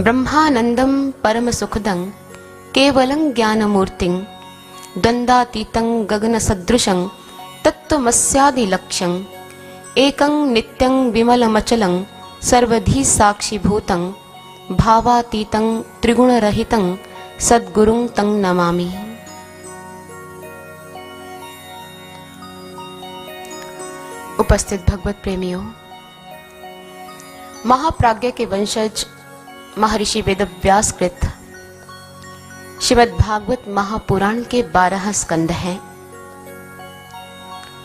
ब्रह्मानंदं परम सुखदं केवलं ज्ञानमूर्तिं द्वंद्वातीतं गगन सदृशं तत्त्वमस्यादिलक्ष्यं एकं नित्यं विमलमचलं सर्वधी साक्षीभूतं भावातीतं त्रिगुणरहितं सद्गुरुं तं नमामि। उपस्थित भगवत प्रेमियों, महाप्राज्ञ के वंशज महर्षि वेदव्यास कृत श्रीमद् भागवत महापुराण के 12 स्कंद हैं।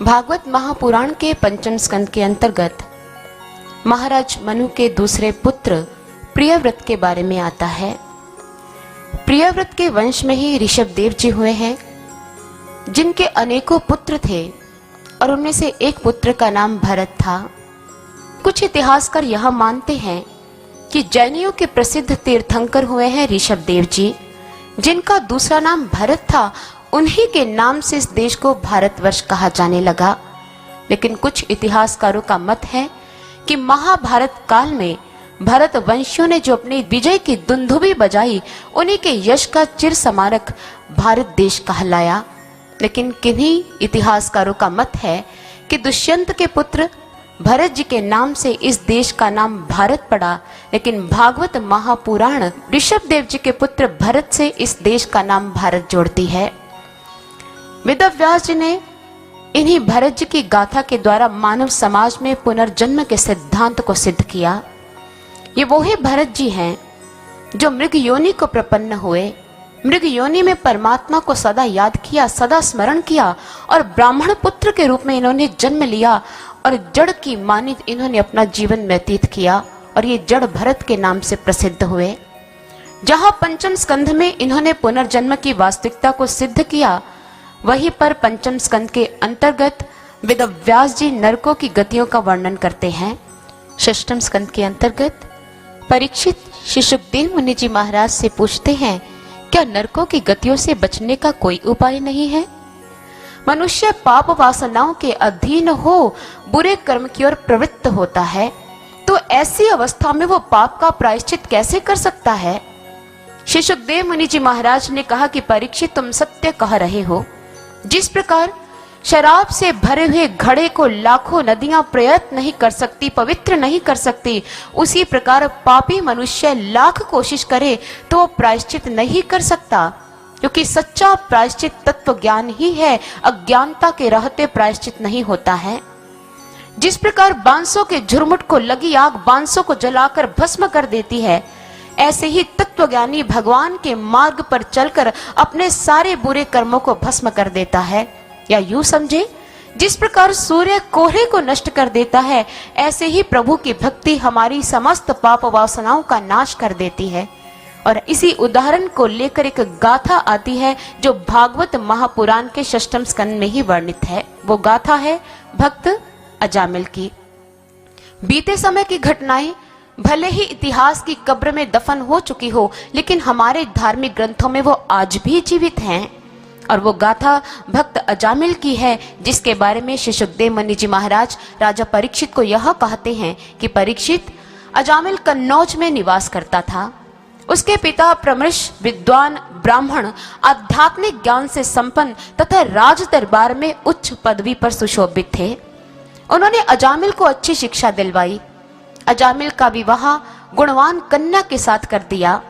भागवत महापुराण के पंचम स्कंद के अंतर्गत महाराज मनु के दूसरे पुत्र प्रियव्रत के बारे में आता है। प्रियव्रत के वंश में ही ऋषभदेव जी हुए हैं, जिनके अनेकों पुत्र थे और उनमें से एक पुत्र का नाम भरत था। कुछ इतिहासकार यह मानते हैं कि जैनियों के प्रसिद्ध तीर्थंकर हुए हैं ऋषभदेव जी, जिनका दूसरा नाम भरत था। उन्हीं के नाम से इस देश को भारतवर्ष कहा जाने लगा। लेकिन कुछ इतिहासकारों का मत है कि महाभारत काल में भरत वंशियों ने जो अपनी विजय की दुंदुभी बजाई, उन्हीं के यश का चिर स्मारक भारत देश कहलाया। लेकिन किन्हीं इतिहासकारों का मत है कि दुष्यंत के पुत्र भरत जी के नाम से इस देश का नाम भारत पड़ा। लेकिन भागवत महापुराण ऋषभदेव जी के पुत्र भरत से इस देश का नाम भारत जोड़ती है। वेदव्यास जी ने इन्हीं भरत जी की गाथा के द्वारा मानव समाज में पुनर्जन्म के सिद्धांत को सिद्ध किया। ये वही भरत जी हैं जो मृग योनि को प्रपन्न हुए, मृग योनि में परमात्मा को सदा याद किया, सदा स्मरण किया और ब्राह्मण पुत्र के रूप में इन्होंने जन्म लिया और जड़ की मानित इन्होंने अपना जीवन व्यतीत किया और ये जड़ भरत के नाम से प्रसिद्ध हुए। जहां पंचम स्कंध में इन्होंने पुनर्जन्म की वास्तविकता को सिद्ध किया, वहीं पर पंचम स्कंध के अंतर्गत वेदव्यास जी नरकों की गतियों का वर्णन करते हैं। षष्ठम स्कंध के अंतर्गत परीक्षित श्री सुखदेव मुनि जी महाराज से पूछते हैं, क्या नरकों की गतियों से बचने का कोई उपाय नहीं है? मनुष्य पाप वासनाओं के अधीन हो बुरे कर्म की ओर प्रवृत्त होता है, तो ऐसी अवस्था में वो पाप का प्रायश्चित कैसे कर सकता है? श्री सुखदेव मुनि जी महाराज ने कहा कि परीक्षित, तुम सत्य कह रहे हो। जिस प्रकार शराब से भरे हुए घड़े को लाखों नदियां प्रयत्न नहीं कर सकती, पवित्र नहीं कर सकती, उसी प्रकार पापी मनुष्य लाख कोशिश करे तो वो प्रायश्चित नहीं कर सकता, क्योंकि सच्चा प्रायश्चित तत्व ज्ञान ही है। अज्ञानता के रहते प्रायश्चित नहीं होता है। जिस प्रकार बांसों के झुरमुट को लगी आग बांसों को जलाकर भस्म कर देती है, ऐसे ही तत्वज्ञानी भगवान के मार्ग पर चलकर अपने सारे बुरे कर्मों को भस्म कर देता है। या यूं समझे, जिस प्रकार सूर्य कोहरे को नष्ट कर देता है, ऐसे ही प्रभु की भक्ति हमारी समस्त पाप वासनाओं का नाश कर देती है। और इसी उदाहरण को लेकर एक गाथा आती है जो भागवत महापुराण के षष्ठम स्कंद में ही वर्णित है। वो गाथा है भक्त अजामिल की। बीते समय की घटनाएं भले ही इतिहास की कब्र में दफन हो चुकी हो, लेकिन हमारे धार्मिक ग्रंथों में वो आज भी जीवित हैं। और वो गाथा भक्त अजामिल की है, जिसके बारे में श्री सुखदेव मुनि जी महाराज राजा परीक्षित को यह कहते हैं कि परीक्षित, अजामिल कन्नौज में निवास करता था। उसके पिता प्रमृष विद्वान ब्राह्मण, आध्यात्मिक ज्ञान से संपन्न तथा राज दरबार में उच्च पदवी पर सुशोभित थे। उन्होंने अजामिल को अच्छी शिक्षा दिलवाई। अजामिल का विवाह गुणवान कन्या के साथ कर दिया।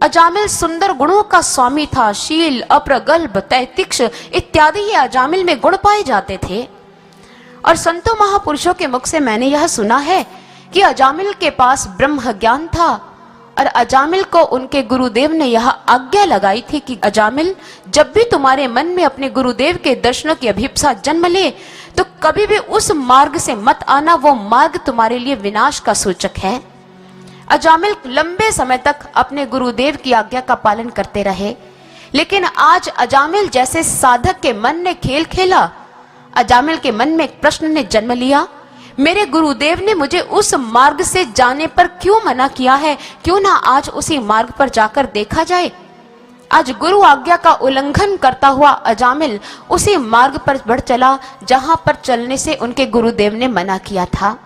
अजामिल सुंदर गुणों का स्वामी था। शील, अप्रगल्भ, तैतिक्ष इत्यादि ये अजामिल में गुण पाए जाते थे। और संतों महापुरुषों के मुख से मैंने यह सुना है कि अजामिल के पास ब्रह्म ज्ञान था और अजामिल को उनके गुरुदेव ने यह आज्ञा लगाई थी कि अजामिल, जब भी तुम्हारे मन में अपने गुरुदेव के दर्शनों की अभिप्सा जन्म ले, तो कभी भी उस मार्ग से मत आना, वो मार्ग तुम्हारे लिए विनाश का सूचक है। अजामिल लंबे समय तक अपने गुरुदेव की आज्ञा का पालन करते रहे, लेकिन आज अजामिल जैसे साधक के मन ने खेल खेला। अजामिल के मन में एक प्रश्न ने जन्म लिया, मेरे गुरुदेव ने मुझे उस मार्ग से जाने पर क्यों मना किया है? क्यों ना आज उसी मार्ग पर जाकर देखा जाए। आज गुरु आज्ञा का उल्लंघन करता हुआ अजामिल उसी मार्ग पर बढ़ चला जहां पर चलने से उनके गुरुदेव ने मना किया था।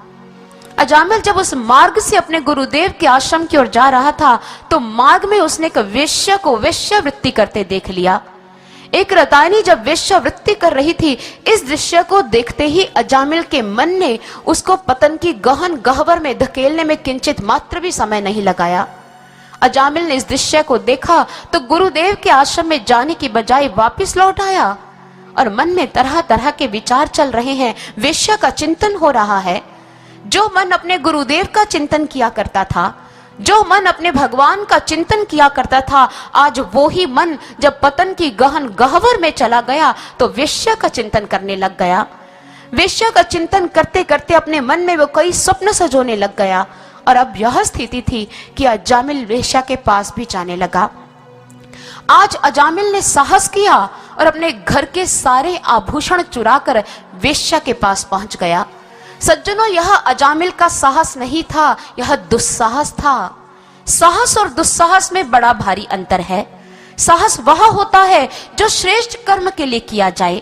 अजामिल जब उस मार्ग से अपने गुरुदेव के आश्रम की ओर जा रहा था तो मार्ग में उसने एक वेश्या को वेश्यावृत्ति करते देख लिया। एक रतायनी जब वेश्यावृत्ति कर रही थी, इस दृश्य को देखते ही अजामिल के मन ने उसको पतन की गहन गह्वर में धकेलने में किंचित मात्र भी समय नहीं लगाया। अजामिल ने इस दृश्य को देखा तो गुरुदेव के आश्रम में जाने की बजाय वापस लौट आया और मन में तरह तरह के विचार चल रहे हैं। वेश्या का चिंतन हो रहा है। जो मन अपने गुरुदेव का चिंतन किया करता था, जो मन अपने भगवान का चिंतन किया करता था, आज वो ही मन जब पतन की गहन गह्वर में चला गया तो वेश्या का चिंतन करने लग गया। वेश्या का चिंतन करते करते अपने मन में वो कई स्वप्न सजोने लग गया और अब यह स्थिति थी कि अजामिल वेश्या के पास भी जाने लगा। आज अजामिल ने साहस किया और अपने घर के सारे आभूषण चुराकर वेश्या के पास पहुंच गया। सज्जनों, यह अजामिल का साहस नहीं था, यह दुस्साहस था। साहस और दुस्साहस में बड़ा भारी अंतर है। साहस वह होता है जो श्रेष्ठ कर्म के लिए किया जाए,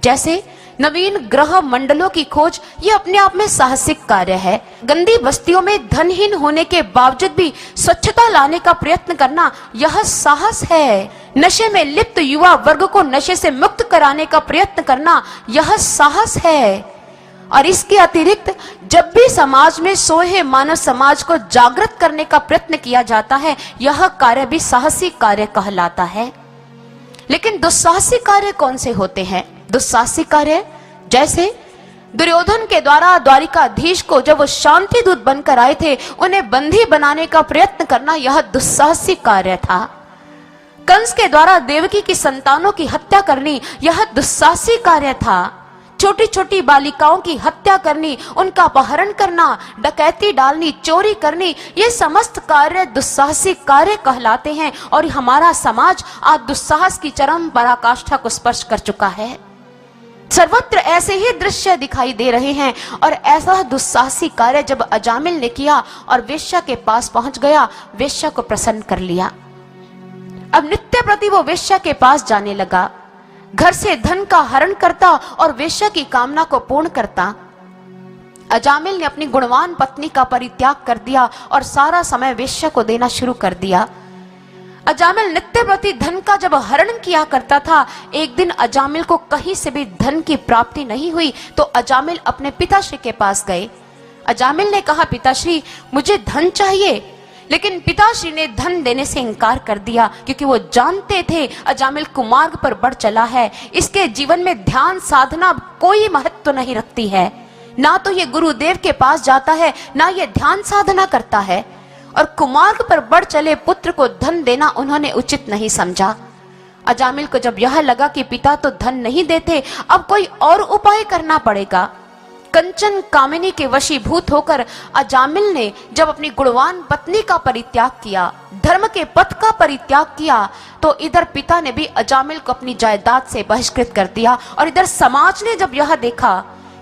जैसे नवीन ग्रह मंडलों की खोज, ये अपने आप में साहसिक कार्य है। गंदी बस्तियों में धनहीन होने के बावजूद भी स्वच्छता लाने का प्रयत्न करना, यह साहस है। नशे में लिप्त युवा वर्ग को नशे से मुक्त कराने का प्रयत्न करना, यह साहस है। और इसके अतिरिक्त जब भी समाज में सोए मानव समाज को जागृत करने का प्रयत्न किया जाता है, यह कार्य भी साहसी कार्य कहलाता है। लेकिन दुस्साहसी कार्य कौन से होते हैं? दुस्साहसी कार्य जैसे दुर्योधन के द्वारा द्वारिकाधीश को जब वो शांति दूत बनकर आए थे, उन्हें बंदी बनाने का प्रयत्न करना, यह दुस्साहसी कार्य था। कंस के द्वारा देवकी की संतानों की हत्या करनी, यह दुस्साहसी कार्य था। छोटी छोटी बालिकाओं की हत्या करनी, उनका अपहरण करना, डकैती डालनी, चोरी करनी, ये समस्त कार्य दुस्साहसी कार्य कहलाते हैं। और हमारा समाज आज दुस्साहस की चरम पराकाष्ठा को स्पर्श कर चुका है। सर्वत्र ऐसे ही दृश्य दिखाई दे रहे हैं। और ऐसा दुस्साहसी कार्य जब अजामिल ने किया और वेश्या के पास पहुंच गया, वेश्या को प्रसन्न कर लिया। अब नित्य प्रति वो वेश्या के पास जाने लगा, घर से धन का हरण करता और वेश्या की कामना को पूर्ण करता। अजामिल ने अपनी गुणवान पत्नी का परित्याग कर दिया और सारा समय वेश्या को देना शुरू कर दिया। अजामिल नित्य प्रति धन का जब हरण किया करता था, एक दिन अजामिल को कहीं से भी धन की प्राप्ति नहीं हुई तो अजामिल अपने पिताश्री के पास गए। अजामिल ने कहा, पिताश्री मुझे धन चाहिए। लेकिन पिताश्री ने धन देने से इनकार कर दिया, क्योंकि वो जानते थे अजामिल कुमार्ग पर बढ़ चला है। इसके जीवन में ध्यान साधना कोई महत्व नहीं रखती है। ना तो ये गुरुदेव के पास जाता है, ना ये ध्यान साधना करता है। और कुमार्ग पर बढ़ चले पुत्र को धन देना उन्होंने उचित नहीं समझा। अजामिल को जब यह लगा कि पिता तो धन नहीं देते, अब कोई और उपाय करना पड़ेगा। कंचन कामिनी के वशीभूत होकर अजामिल ने जब अपनी गुणवान पत्नी का परित्याग किया, धर्म के पथ का परित्याग किया, तो इधर पिता ने भी अजामिल को अपनी जायदाद से बहिष्कृत कर दिया। और इधर समाज ने जब यह देखा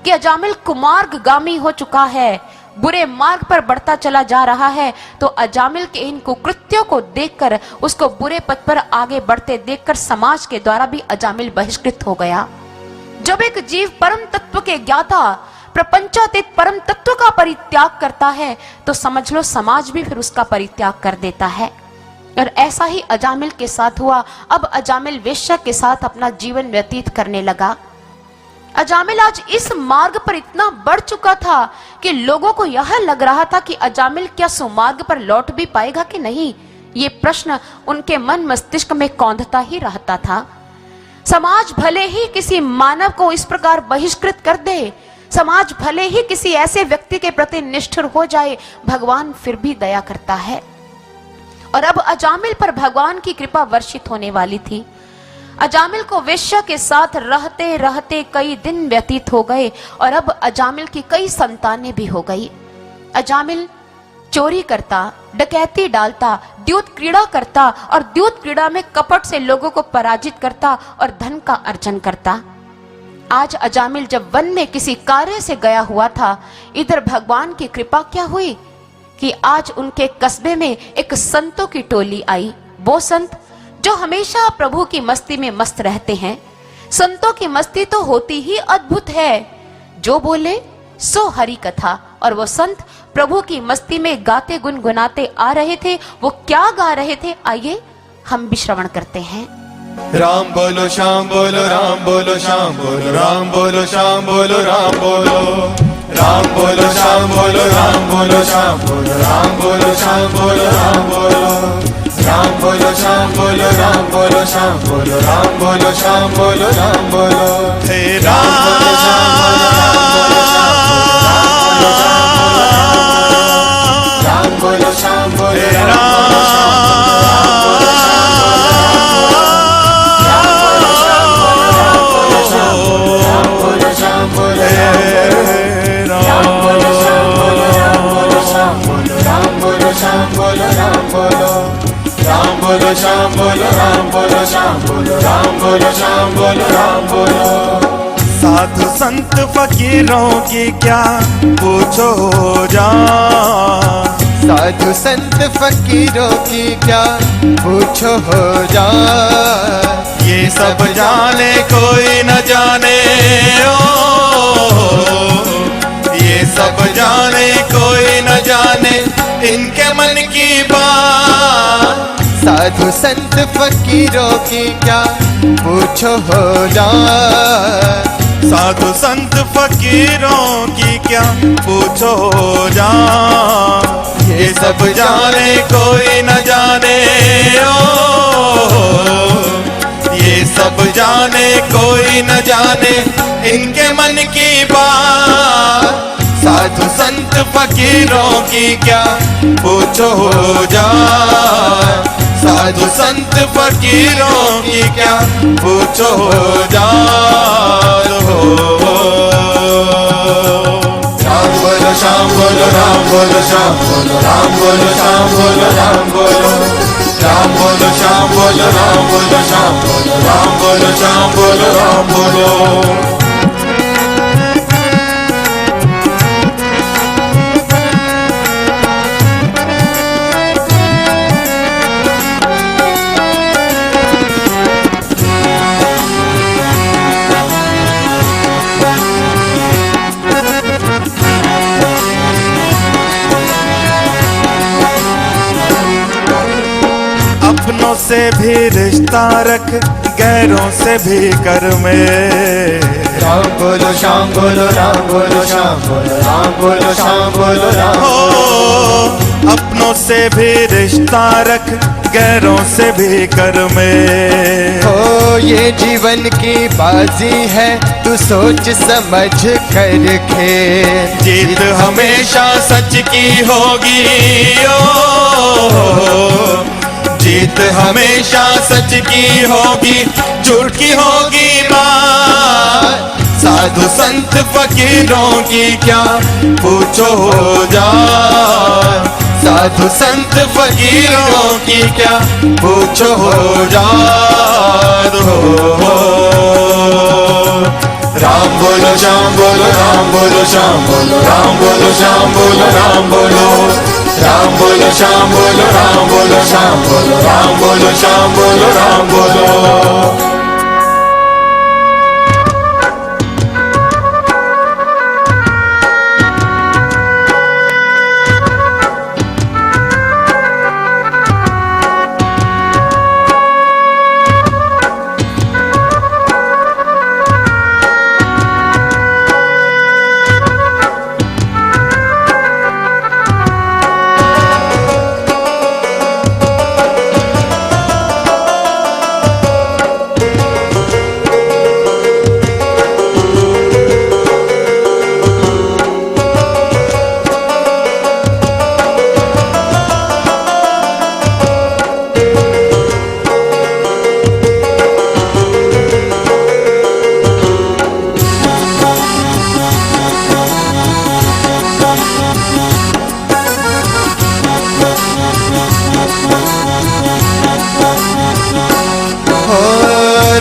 कि अजामिल कुमार्गगामी हो चुका है, बुरे मार्ग पर बढ़ता चला जा रहा है, तो अजामिल के इन कुकृत्यों को देखकर, उसको बुरे पथ पर आगे बढ़ते देखकर समाज के द्वारा भी अजामिल बहिष्कृत हो गया। जब एक जीव परम तत्व के ज्ञाता, प्रपंचातीत परम तत्व का परित्याग करता है, तो समझ लो समाज भी फिर उसका परित्याग कर देता है। और ऐसा ही अजामिल के साथ हुआ। अब अजामिल वेश्या के साथ अपना जीवन व्यतीत करने लगा। अजामिल आज इस मार्ग पर इतना बढ़ चुका था कि लोगों को यह लग रहा था कि अजामिल क्या सुमार्ग पर लौट भी पाएगा कि नहीं। ये प्रश्न उनके मन मस्तिष्क में कौंधता ही रहता था। समाज भले ही किसी मानव को इस प्रकार बहिष्कृत कर दे, समाज भले ही किसी ऐसे व्यक्ति के प्रति निष्ठुर हो जाए, भगवान फिर भी दया करता है। और अब अजामिल पर भगवान की कृपा वर्षित होने वाली थी। अजामिल को वेश्या के साथ रहते रहते कई दिन व्यतीत हो गए और अब अजामिल की कई संतानें भी हो गई। अजामिल चोरी करता, डकैती डालता, द्यूत क्रीड़ा करता और द्यूत क्रीड़ा में कपट से लोगों को पराजित करता और धन का अर्जन करता। आज अजामिल जब वन में किसी कार्य से गया हुआ था, इधर भगवान की कृपा क्या हुई कि आज उनके कस्बे में एक संतों की टोली आई। वो संत जो हमेशा प्रभु की मस्ती में मस्त रहते हैं। संतों की मस्ती तो होती ही अद्भुत है। जो बोले सो हरि कथा और वो संत प्रभु की मस्ती में गाते गुनगुनाते आ रहे थे। वो क्या गा रहे थे, आइए हम भी श्रवण करते हैं। राम बोलो श्याम बोलो, राम बोलो श्याम बोलो, राम बोलो श्याम बोलो, राम बोलो, राम बोलो श्याम बोलो, राम बोलो श्याम बोलो, राम बोलो श्याम बोलो, राम बोलो, राम बोलो श्याम बोलो, राम बोलो श्याम बोलो, राम बोलो श्याम बोलो, राम बोलो, हे राम बोलो श्याम बोलो, राम बोलो श्याम बोलो, श्याम बोलो, राम बोलो श्याम बोलो, राम बोलो श्याम बोलो, राम बोलो। साधु संत फकीरों की क्या पूछो जा, साधु संत फकीरों की क्या पूछो हो जा, ये सब जाने कोई न जाने ओ, ये सब जाने कोई न जाने इनके मन की बात। साधु संत फकीरों की क्या पूछो हो जा, साधु संत फकीरों की क्या पूछो जा, ये सब जाने कोई न जाने ओ, ये सब जाने कोई न जाने इनके मन की बात। साधु संत फकीरों की क्या पूछो जा, साधु संत फकीरों की क्या पूछो जा, राम बोलो श्याम बोलो, राम बोलो श्याम बोलो, राम बोलो श्याम बोलो, राम बोलो, राम बोलो श्याम बोलो, राम बोलो श्याम बोलो, राम बोलो श्याम बोलो, राम बोलो। अपनों से भी रिश्ता रख, गैरों से भी कर में। राम बोलो श्याम बोलो, राम बोलो श्याम बोलो, राम बोलो श्याम बोलो, राम हो अपनों से भी रिश्ता रख, गैरों से भी कर में। हो ये जीवन की बाजी है, तू सोच समझ कर खेल। जीत हमेशा सच की होगी ओ, जीत हमेशा सच की होगी, झूठ की होगी बात। साधु संत फकीरों की क्या पूछो जा, साधु संत फकीरों की क्या पूछो जा, राम बोलो श्याम बोलो, राम बोलो श्याम बोलो, राम बोलो श्याम बोलो, राम बोलो, राम बोलो श्याम बोलो, राम बोलो श्याम बोलो, राम बोलो श्याम बोलो, राम बोलो।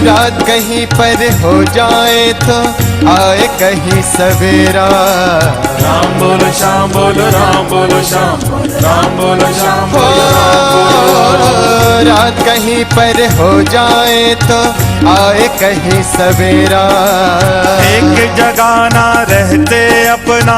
रात कहीं पर हो जाए तो आए कहीं सवेरा। राम बोलो श्याम बोलो, राम बोलो श्याम बोलो, राम बोलो श्याम बोलो। रात कहीं पर हो जाए तो आए कहीं सवेरा। एक जगह ना रहते अपना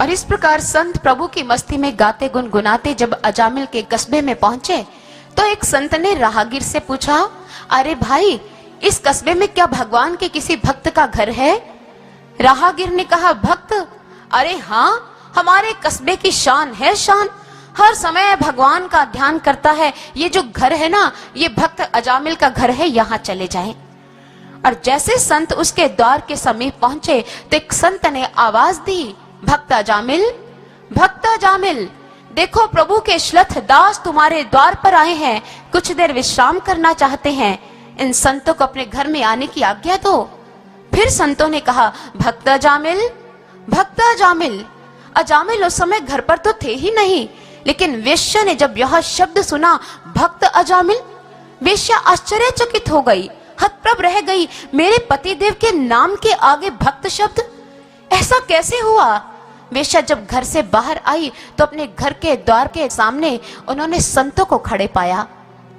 और इस प्रकार संत प्रभु की मस्ती में गाते गुनगुनाते जब अजामिल के कस्बे में पहुंचे तो एक संत ने राहगीर से पूछा, अरे भाई, इस कस्बे में क्या भगवान के किसी भक्त का घर है? राहगीर ने कहा, भक्त? अरे हाँ, हमारे कस्बे की शान है, शान। हर समय भगवान का ध्यान करता है। ये जो घर है ना, ये भक्त अजामिल का घर है, यहाँ चले जाएं। और जैसे संत उसके द्वार के समीप पहुंचे तो एक संत ने आवाज दी, भक्त अजामिल, भक्त अजामिल, देखो प्रभु के श्लथ दास तुम्हारे द्वार पर आए हैं, कुछ देर विश्राम करना चाहते हैं, इन संतों को अपने घर में आने की आज्ञा दो। फिर संतों ने कहा, भक्त अजामिल, भक्त अजामिल। अजामिल उस समय घर पर तो थे ही नहीं, लेकिन वेश्या ने जब यह शब्द सुना, भक्त अजामिल, वेश्या आश्चर्यचकित हो गई, हतप्रभ रह गई। मेरे पतिदेव के नाम के आगे भक्त शब्द, ऐसा कैसे हुआ? वेश्या जब घर से बाहर आई तो अपने घर के द्वार के सामने उन्होंने संतों को खड़े पाया।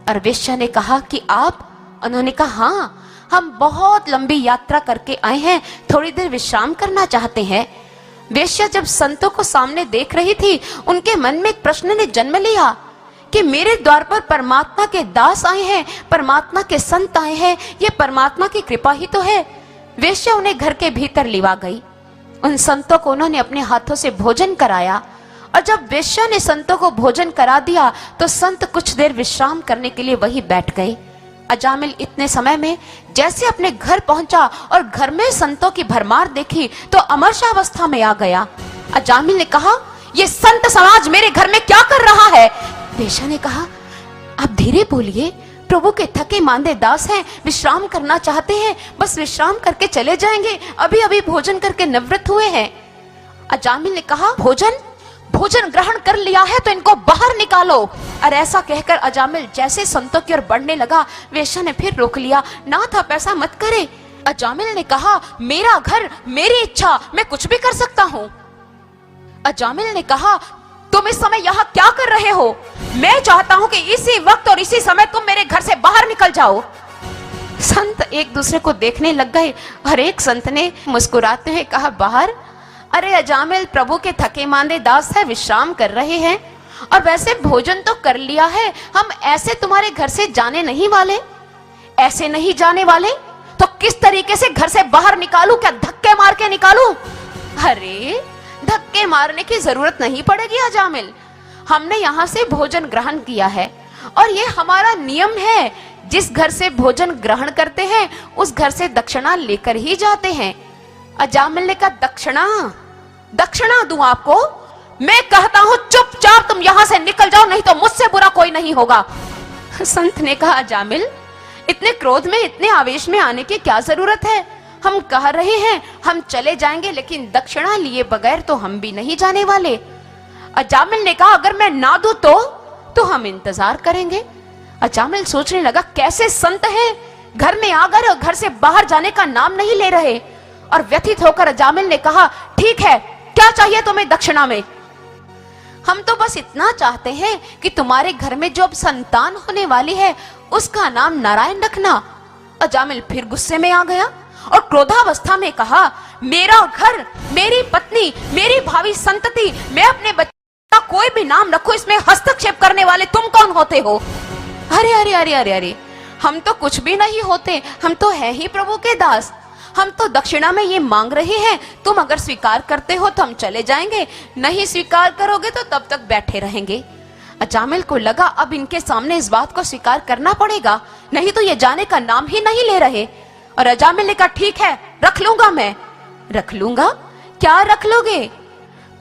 और वेश्या ने कहा कि आप? उन्होंने कहा, हाँ, हम बहुत लंबी यात्रा करके आए हैं, थोड़ी देर विश्राम करना चाहते हैं। वेश्या जब संतों को सामने देख रही थी, उनके मन में एक प्रश्न ने जन्म लिया कि मेरे द्वार पर परमात्मा के दास आए हैं, परमात्मा के संत आए हैं, ये परमात्मा की कृपा ही तो है। वेश्या उन्हें घर के भीतर लिवा गई। उन संतों को उन्होंने अपने हाथों से भोजन कराया। और जब वेश्या ने संतों को भोजन करा दिया तो संत कुछ देर विश्राम करने के लिए वहीं बैठ गए। अजामिल इतने समय में जैसे अपने घर पहुंचा और घर में संतों की भरमार देखी तो अमरशावस्था में आ गया। अजामिल ने कहा, ये संत समाज मेरे घर में क्या कर रहा है? वेश्या ने कहा, आप धीरे बोलिए, प्रभु के थके मांदे दास हैं, विश्राम करना चाहते हैं, बस विश्राम करके चले जाएंगे, अभी अभी भोजन करके निवृत्त हुए हैं। अजामिल ने कहा, भोजन ग्रहण कर लिया है तो इनको बाहर निकालो। और ऐसा कहकर अजामिल जैसे संतों की ओर बढ़ने लगा, वेश्या ने फिर रोक लिया, नाथ आप ऐसा मत करे। अजामिल ने कहा, मेरा घर, मेरी इच्छा, मैं कुछ भी कर सकता हूँ। अजामिल ने कहा, तुम इस समय यहाँ क्या कर रहे हो? मैं चाहता हूँ कि इसी वक्त और इसी समय तुम मेरे घर से बाहर निकल जाओ। संत एक दूसरे को देखने लग गए। हर एक संत ने मुस्कुराते हुए कहा, बाहर? अरे अजामिल, प्रभु के थके मांदे दास है, विश्राम कर रहे हैं, और वैसे भोजन तो कर लिया है, हम ऐसे तुम्हारे घर से जाने नहीं वाले। ऐसे नहीं जाने वाले तो किस तरीके से घर से बाहर निकालूं? क्या धक्के मार के निकालूं? अरे धक्के मारने की जरूरत नहीं पड़ेगी अजामिल, हमने यहाँ से भोजन ग्रहण किया है और ये हमारा नियम है, जिस घर से भोजन ग्रहण करते हैं उस घर से दक्षिणा लेकर ही जाते हैं। अजामिल ने कहा, दक्षिणा दूं आपको? मैं कहता हूं चुपचाप तुम यहां से निकल जाओ, नहीं तो मुझसे बुरा कोई नहीं होगा। संत ने कहा, अजामिल, इतने क्रोध में, इतने आवेश में आने की क्या जरूरत है? हम कह रहे हैं हम चले जाएंगे, लेकिन दक्षिणा लिए बगैर तो हम भी नहीं जाने वाले। अजामिल ने कहा, अगर मैं ना दूं तो हम इंतजार करेंगे। अजामिल सोचने लगा, कैसे संत है, घर में आ गए और घर से बाहर जाने का नाम नहीं ले रहे। और व्यथित होकर अजामिल ने कहा, ठीक है, क्या चाहिए तुम्हें दक्षिणा में? हम तो बस इतना चाहते हैं कि तुम्हारे घर में जो अब संतान होने वाली है उसका नाम नारायण रखना। अजामिल फिर गुस्से में आ गया और क्रोधावस्था में कहा, मेरा घर, मेरी पत्नी, मेरी भावी संतति, मैं अपने बच्चे का कोई भी नाम रखूं, इसमें हस्तक्षेप करने वाले तुम कौन होते हो? अरे अरे अरे अरे अरे, हम तो कुछ भी नहीं होते, हम तो है ही प्रभु के दास। हम तो दक्षिणा में ये मांग रहे हैं, तुम अगर स्वीकार करते हो तो हम चले जाएंगे, नहीं स्वीकार करोगे तो तब तक बैठे रहेंगे। अजामिल को लगा अब इनके सामने इस बात को स्वीकार करना पड़ेगा, नहीं तो ये जाने का नाम ही नहीं ले रहे। और अजामिल ने कहा, ठीक है, रख लूंगा मैं। रख लूंगा? क्या रख लोगे?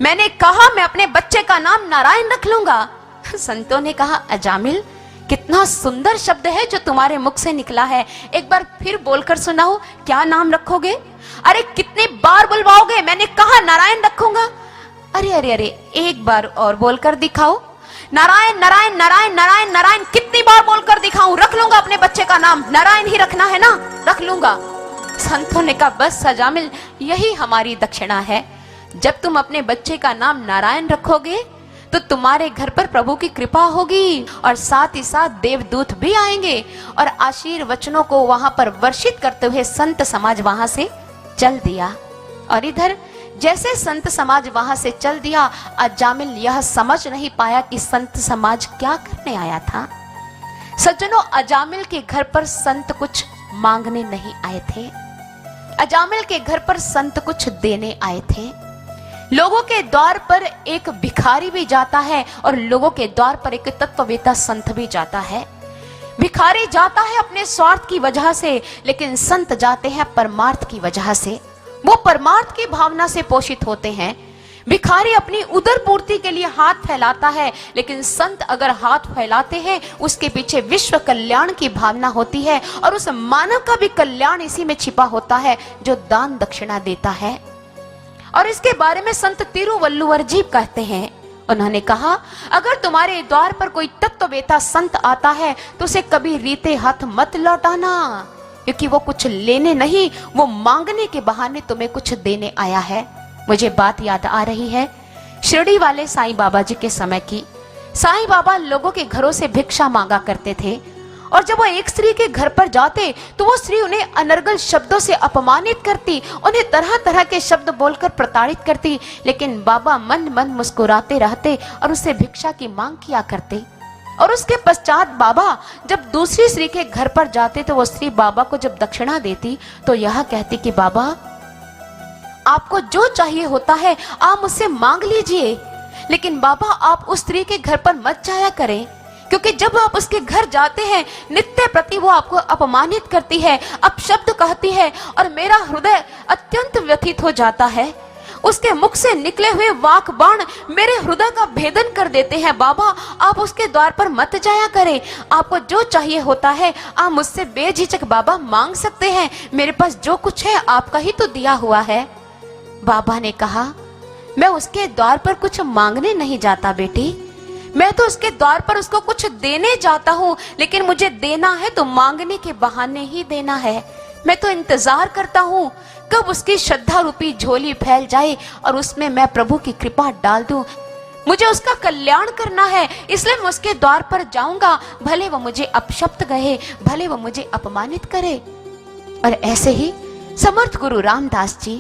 मैंने कहा मैं अपने बच्चे का नाम नारायण रख लूंगा। संतों ने कहा, अजामिल कितना सुंदर शब्द है जो तुम्हारे मुख से निकला है, एक बार फिर बोलकर सुनाओ, क्या नाम रखोगे? अरे कितनी बार बुलवाओगे? मैंने कहा नारायण रखूंगा। अरे अरे अरे, एक बार और बोलकर दिखाओ, नारायण नारायण नारायण नारायण नारायण। कितनी बार बोलकर दिखाऊं? रख लूंगा अपने बच्चे का नाम, नारायण ही रखना है ना, रख लूंगा। संतों ने कहा, बस अजामिल, यही हमारी दक्षिणा है। जब तुम अपने बच्चे का नाम नारायण रखोगे तो तुम्हारे घर पर प्रभु की कृपा होगी और साथ ही साथ देवदूत भी आएंगे और आशीर्वचनों को वहां पर वर्षित करते हुए संत समाज वहां से चल दिया। और इधर जैसे संत समाज वहां से चल दिया, अजामिल यह समझ नहीं पाया कि संत समाज क्या करने आया था। सज्जनों, अजामिल के घर पर संत कुछ मांगने नहीं आए थे, अजामिल के घर पर संत कुछ देने आए थे। लोगों के द्वार पर एक भिखारी भी जाता है और लोगों के द्वार पर एक तत्ववेता संत भी जाता है। भिखारी जाता है अपने स्वार्थ की वजह से, लेकिन संत जाते हैं परमार्थ की वजह से। वो परमार्थ की भावना से पोषित होते हैं। भिखारी अपनी उदर पूर्ति के लिए हाथ फैलाता है, लेकिन संत अगर हाथ फैलाते हैं उसके पीछे विश्व कल्याण की भावना होती है और उस मानव का भी कल्याण इसी में छिपा होता है जो दान दक्षिणा देता है। और इसके बारे में संत तिरुवल्लुवर जी कहते हैं, उन्होंने कहा, अगर तुम्हारे द्वार पर कोई तत्ववेता संत आता है तो उसे कभी रीते हाथ मत लौटाना, क्योंकि वो कुछ लेने नहीं, वो मांगने के बहाने तुम्हें कुछ देने आया है। मुझे बात याद आ रही है शिरडी वाले साईं बाबा जी के समय की। साईं बाबा लोगों के घरों से भिक्षा मांगा करते थे और जब वो एक स्त्री के घर पर जाते तो वो स्त्री उन्हें अनर्गल शब्दों से अपमानित करती, उन्हें तरह तरह के शब्द बोलकर प्रताड़ित करती, लेकिन बाबा मन मन मुस्कुराते रहते और उससे भिक्षा की मांग किया करते। और उसके पश्चात बाबा जब दूसरी स्त्री के घर पर जाते तो वो स्त्री बाबा को जब दक्षिणा देती तो यह कहती कि बाबा, आपको जो चाहिए होता है आप मुझसे मांग लीजिए, लेकिन बाबा आप उस स्त्री के घर पर मत जाया करें, क्योंकि जब आप उसके घर जाते हैं नित्य प्रति वो आपको अपमानित करती है, अपशब्द कहती है और मेरा हृदय अत्यंत व्यथित हो जाता है। उसके मुख से निकले हुए वाक बाण मेरे हृदय का भेदन कर देते हैं। बाबा आप उसके द्वार पर मत जाया करें, आपको जो चाहिए होता है आप मुझसे बेझिझक बाबा मांग सकते हैं, मेरे पास जो कुछ है आपका ही तो दिया हुआ है। बाबा ने कहा, मैं उसके द्वार पर कुछ मांगने नहीं जाता बेटी, मैं तो उसके द्वार पर उसको कुछ देने जाता हूँ, लेकिन मुझे देना है तो मांगने के बहाने ही देना है। मैं तो इंतजार करता हूँ कब उसकी श्रद्धा रूपी झोली फैल जाए और उसमें मैं प्रभु की कृपा डाल दूं। मुझे उसका कल्याण करना है, इसलिए मैं उसके द्वार पर जाऊंगा, भले वो मुझे अपशब्द कहे, भले वो मुझे अपमानित करे। और ऐसे ही समर्थ गुरु रामदास जी,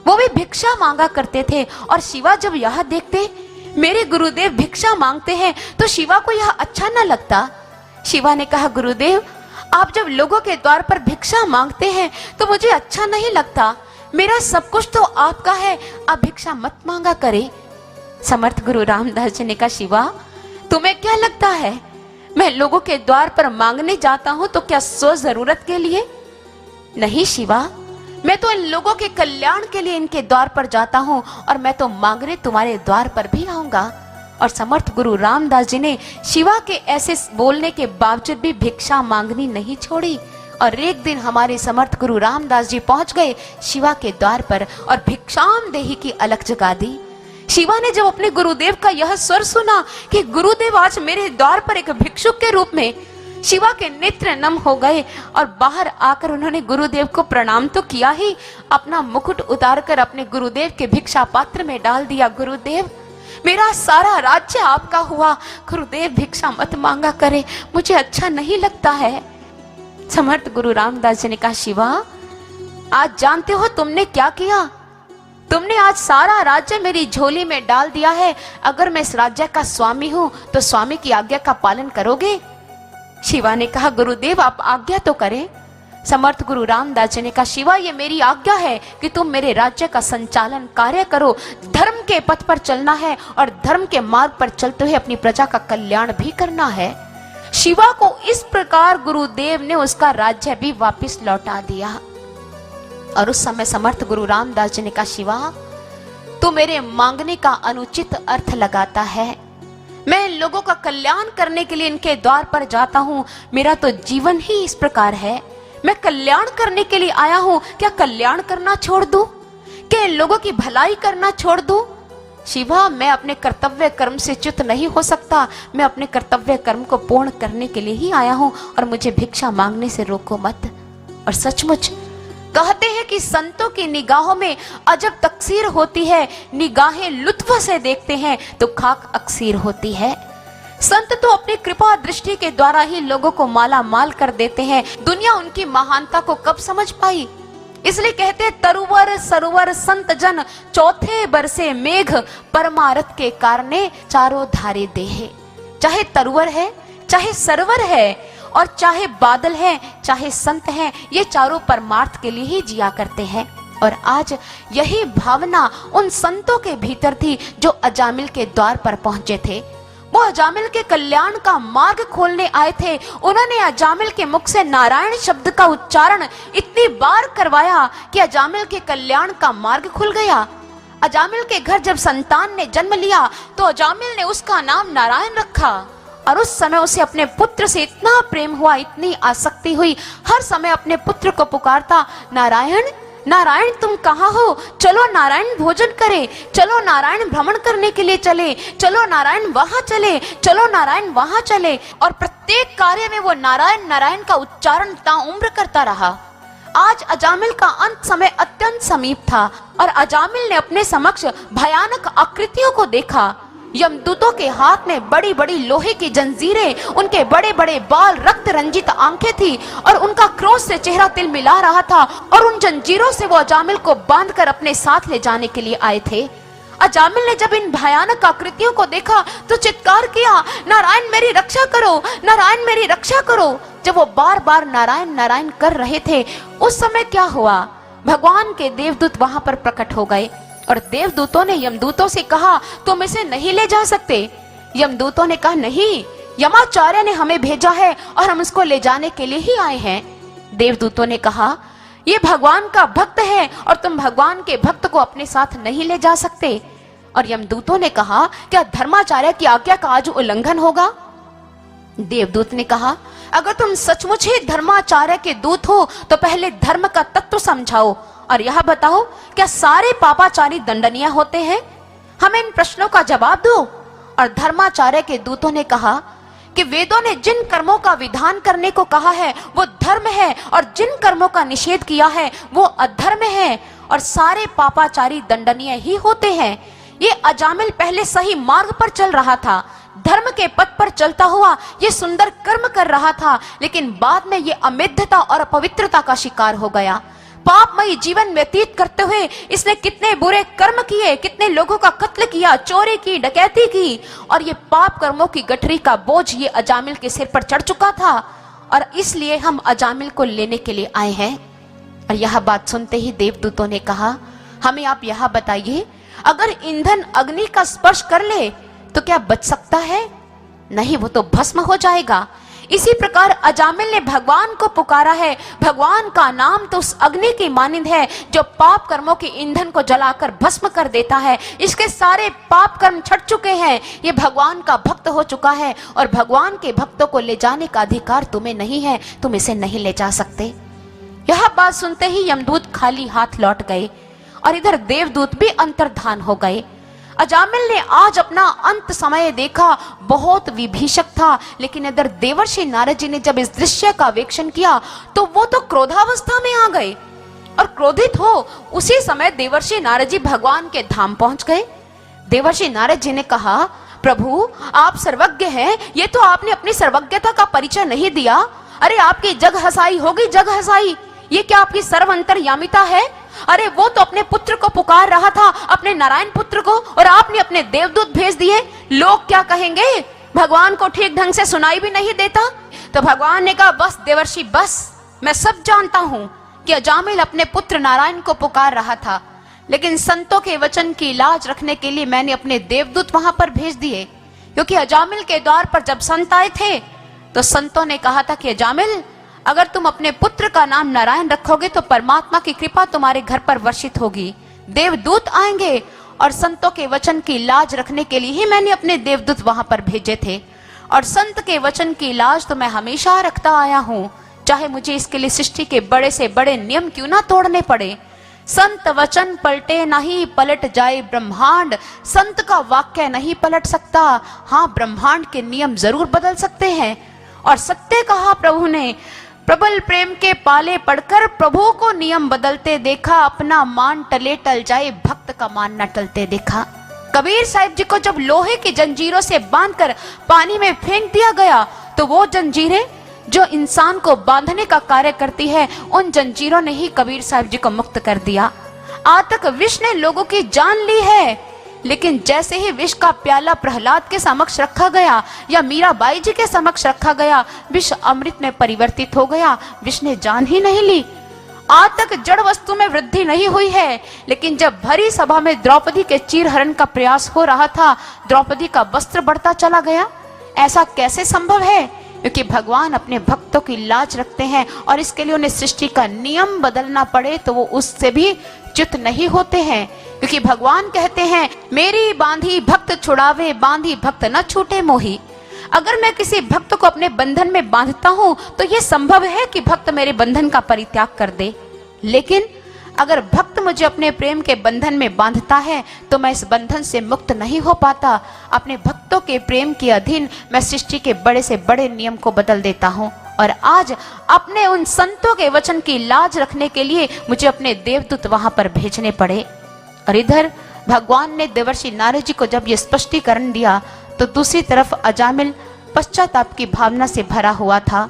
वो भी भिक्षा मांगा करते थे और शिवा जब यह देखते मेरे गुरुदेव भिक्षा मांगते हैं तो शिवा को यह अच्छा न लगता। शिवा ने कहा, गुरुदेव आप जब लोगों के द्वार पर भिक्षा मांगते हैं तो मुझे अच्छा नहीं लगता, मेरा सब कुछ तो आपका है, आप भिक्षा मत मांगा करें। समर्थ गुरु रामदास जी ने कहा, शिवा तुम्हें क्या लगता है मैं लोगों के द्वार पर मांगने जाता हूं तो क्या सो जरूरत के लिए? नहीं शिवा, मैं तो इन लोगों के कल्याण के लिए इनके द्वार पर जाता हूँ और मैं तो मांगने तुम्हारे द्वार पर भी आऊंगा। और समर्थ गुरु रामदास जी ने शिवा के ऐसे बोलने के बावजूद भी भिक्षा मांगनी नहीं छोड़ी। और एक दिन हमारे समर्थ गुरु रामदास जी पहुंच गए शिवा के द्वार पर और भिक्षाम देही की अलख जगा दी। शिवा ने जब अपने गुरुदेव का यह स्वर सुना कि गुरुदेव आज मेरे द्वार पर एक भिक्षुक के रूप में, शिवा के नेत्र नम हो गए और बाहर आकर उन्होंने गुरुदेव को प्रणाम तो किया ही, अपना मुकुट उतारकर अपने गुरुदेव के भिक्षा पात्र में डाल दिया। गुरुदेव, मेरा सारा राज्य आपका हुआ, गुरुदेव भिक्षा मत मांगा करे, मुझे अच्छा नहीं लगता है। समर्थ गुरु रामदास जी ने कहा, शिवा, आज जानते हो तुमने क्या किया? तुमने आज सारा राज्य मेरी झोली में डाल दिया है। अगर मैं इस राज्य का स्वामी हूं तो स्वामी की आज्ञा का पालन करोगे? शिवा ने कहा, गुरुदेव आप आज्ञा तो करें। समर्थ गुरु रामदास जी ने कहा, शिवा, ये मेरी आज्ञा है कि तुम मेरे राज्य का संचालन कार्य करो। धर्म के पथ पर चलना है और धर्म के मार्ग पर चलते हुए अपनी प्रजा का कल्याण भी करना है। शिवा को इस प्रकार गुरुदेव ने उसका राज्य भी वापस लौटा दिया। और उस समय समर्थ गुरु रामदास जी ने कहा, शिवा, तू मेरे मांगने का अनुचित अर्थ लगाता है। मैं इन लोगों का कल्याण करने के लिए इनके द्वार पर जाता हूँ। मेरा तो जीवन ही इस प्रकार है, मैं कल्याण करने के लिए आया हूँ। क्या कल्याण करना छोड़ दूं? क्या इन लोगों की भलाई करना छोड़ दूं? शिवा, मैं अपने कर्तव्य कर्म से च्युत नहीं हो सकता। मैं अपने कर्तव्य कर्म को पूर्ण करने के लिए ही आया हूँ और मुझे भिक्षा मांगने से रोको मत। और सचमुच कहते हैं कि संतों की निगाहों में अजब तकसीर होती है। निगाहें लुत्फ से देखते हैं तो खाक अक्सीर होती है। संत तो अपनी कृपा दृष्टि के द्वारा ही लोगों को माला माल कर देते हैं। दुनिया उनकी महानता को कब समझ पाई? इसलिए कहते तरुवर सरोवर संत जन, चौथे बरसे मेघ परमारथ के कारणे चारों धारे देहे। चाहे तरुवर है, चाहे सरोवर है, और चाहे बादल है, चाहे संत हैं, ये चारों परमार्थ के लिए ही जिया करते हैं। और आज यही भावना उन संतों के भीतर थी जो अजामिल के द्वार पर पहुंचे थे। वो अजामिल के कल्याण का मार्ग खोलने आए थे। उन्होंने अजामिल के मुख से नारायण शब्द का उच्चारण इतनी बार करवाया कि अजामिल के कल्याण का मार्ग खुल गया। अजामिल के घर जब संतान ने जन्म लिया तो अजामिल ने उसका नाम नारायण रखा। और उस समय उसे अपने पुत्र से इतना प्रेम हुआ, इतनी आसक्ति हुई, हर समय अपने पुत्र को पुकारता, नारायण नारायण तुम कहाँ हो? चलो नारायण भोजन करे, चलो नारायण भ्रमण करने के लिए चले, चलो नारायण वहां चले, चलो नारायण वहां चले। और प्रत्येक कार्य में वो नारायण नारायण का उच्चारण ताउम्र करता रहा। आज अजामिल का अंत समय अत्यंत समीप था और अजामिल ने अपने समक्ष भयानक आकृतियों को देखा। यमदूतों के हाथ में बड़ी बड़ी लोहे की जंजीरें, उनके बड़े बड़े बाल, रक्त रंजित आंखें थी और उनका क्रोध से चेहरा तिलमिला रहा था। और उन जंजीरों से वो अजामिल को बांधकर अपने साथ ले जाने के लिए आए थे। अजामिल ने जब इन भयानक आकृतियों को देखा तो चित्कार किया, नारायण मेरी रक्षा करो, नारायण मेरी रक्षा करो। जब वो बार बार नारायण नारायण कर रहे थे, उस समय क्या हुआ? भगवान के देवदूत वहां पर प्रकट हो गए और देवदूतों ने यमदूतों से कहा, तुम इसे नहीं ले जा सकते। यमदूतों ने कहा, नहीं, यमाचार्य ने हमें भेजा है और हम इसको ले जाने के लिए ही आए हैं। देवदूतों ने कहा, ये भगवान का भक्त है और तुम भगवान के भक्त को अपने साथ नहीं ले जा सकते। और यमदूतों ने कहा, क्या धर्माचार्य की आज्ञा का आज उल्लंघन होगा? देवदूत ने कहा, अगर तुम सचमुच ही धर्माचार्य के दूत हो तो पहले धर्म का तत्व समझाओ और यह बताओ, क्या सारे पापाचारी दंडनीय होते हैं? हमें इन प्रश्नों का जवाब दो। और धर्माचार्य के दूतों ने कहा कि वेदों ने जिन कर्मों का विधान करने को कहा है वो धर्म है और जिन कर्मों का निषेध किया है वो अधर्म है और सारे पापाचारी दंडनीय ही होते हैं। ये अजामिल पहले सही मार्ग पर चल रहा था, धर्म के पथ पर चलता हुआ ये सुंदर कर्म कर रहा था, लेकिन बाद में ये अमिद्धता और अपवित्रता का शिकार हो गया। पापमयी जीवन व्यतीत करते हुए इसने कितने बुरे कर्म किए, कितने लोगों का कत्ल किया, चोरी की, डकैती की, और ये पाप कर्मों की गठरी का बोझ ये अजामिल के सिर पर चढ़ चुका था और इसलिए हम अजामिल को लेने के लिए आए हैं। और यह बात सुनते ही देवदूतों ने कहा, हमें आप यह बताइए, अगर ईंधन अग्नि का स्पर्श कर ले तो क्या बच सकता है? नहीं, वो तो भस्म हो जाएगा। इसी प्रकार अजामिल ने भगवान को पुकारा है। भगवान का नाम तो उस अग्नि की मानिंद है जो पाप कर्मों के ईंधन को जलाकर भस्म कर देता है। इसके सारे पाप कर्म छट चुके हैं, ये भगवान का भक्त हो चुका है और भगवान के भक्तों को ले जाने का अधिकार तुम्हें नहीं है, तुम इसे नहीं ले जा सकते। यह बात सुनते ही यमदूत खाली हाथ लौट गए और इधर देवदूत भी अंतर्धान हो गए। अजामिल ने आज अपना अंत समय देखा, बहुत विभीषक था। लेकिन इधर देवर्षि नारद जी ने जब इस दृश्य का वेक्षण किया तो वो तो क्रोधावस्था में आ गए और क्रोधित हो उसी समय देवर्षि नारद जी भगवान के धाम पहुंच गए। देवर्षि नारद जी ने कहा, प्रभु आप सर्वज्ञ हैं, ये तो आपने अपनी सर्वज्ञता का परिचय नहीं दिया। अरे आपकी जग हसाई होगी, जग हसाई, ये क्या आपकी सर्व अंतर्यामिता है? अरे वो तो अपने पुत्र को पुकार रहा था, अपने नारायण पुत्र को, और आपने अपने देवदूत भेज दिए। लोग क्या कहेंगे? भगवान को ठीक ढंग से सुनाई भी नहीं देता। तो भगवान ने कहा, बस देवर्षि बस, मैं सब जानता हूं कि अजामिल अपने पुत्र नारायण को पुकार रहा था, लेकिन संतों के वचन की लाज रखने के लिए मैंने अपने देवदूत वहां पर भेज दिए। क्योंकि अजामिल के द्वार पर जब संत आए थे तो संतों ने कहा था कि अजामिल, अगर तुम अपने पुत्र का नाम नारायण रखोगे तो परमात्मा की कृपा तुम्हारे घर पर वर्षित होगी, देवदूत आएंगे। और संतों के वचन की लाज रखने के लिए ही मैंने अपने देवदूत वहां पर भेजे थे। और संत के वचन की लाज तो मैं हमेशा रखता आया हूं, चाहे मुझे इसके लिए सृष्टि के बड़े से बड़े नियम क्यों ना तोड़ने पड़े। संत वचन पलटे नहीं, पलट जाए ब्रह्मांड। संत का वाक्य नहीं पलट सकता, हाँ ब्रह्मांड के नियम जरूर बदल सकते हैं। और सत्य कहा प्रभु ने, प्रबल प्रेम के पाले पड़कर प्रभु को नियम बदलते देखा, अपना मान टले टल जाए, भक्त का मान न टलते देखा। कबीर साहिब जी को जब लोहे की जंजीरों से बांधकर पानी में फेंक दिया गया तो वो जंजीरें जो इंसान को बांधने का कार्य करती है, उन जंजीरों ने ही कबीर साहिब जी को मुक्त कर दिया। आज तक विष ने लोगों की जान ली है, लेकिन जैसे ही विष का प्याला प्रहलाद के समक्ष रखा गया या मीराबाई जी के समक्ष रखा गया, विष अमृत में परिवर्तित हो गया, विष ने जान ही नहीं ली। आज तक जड़ वस्तु में वृद्धि नहीं हुई है, लेकिन जब भरी सभा में द्रौपदी के चीरहरण का प्रयास हो रहा था, द्रौपदी का वस्त्र बढ़ता चला गया। ऐसा कैसे संभव है? क्योंकि भगवान अपने भक्तों की लाज रखते हैं और इसके लिए उन्हें सृष्टि का नियम बदलना पड़े तो वो उससे भी च्युत नहीं होते हैं। क्योंकि भगवान कहते हैं, मेरी बांधी भक्त छुड़ावे, बांधी भक्त न छूटे मोही। अगर मैं किसी भक्त को अपने बंधन में बांधता हूं तो यह संभव है कि भक्त मेरे बंधन का परित्याग कर दे, लेकिन अगर भक्त मुझे अपने प्रेम के बंधन में बांधता है तो मैं इस बंधन से मुक्त नहीं हो पाता। अपने भक्तों के प्रेम के अधीन मैं सृष्टि के बड़े से बड़े नियम को बदल देता हूँ। और आज अपने उन संतों के वचन की लाज रखने के लिए मुझे अपने देवदूत वहां पर भेजने पड़े। और इधर भगवान ने देवर्षि नारद जी को जब ये स्पष्टीकरण दिया तो दूसरी तरफ अजामिल पश्चाताप की भावना से भरा हुआ था।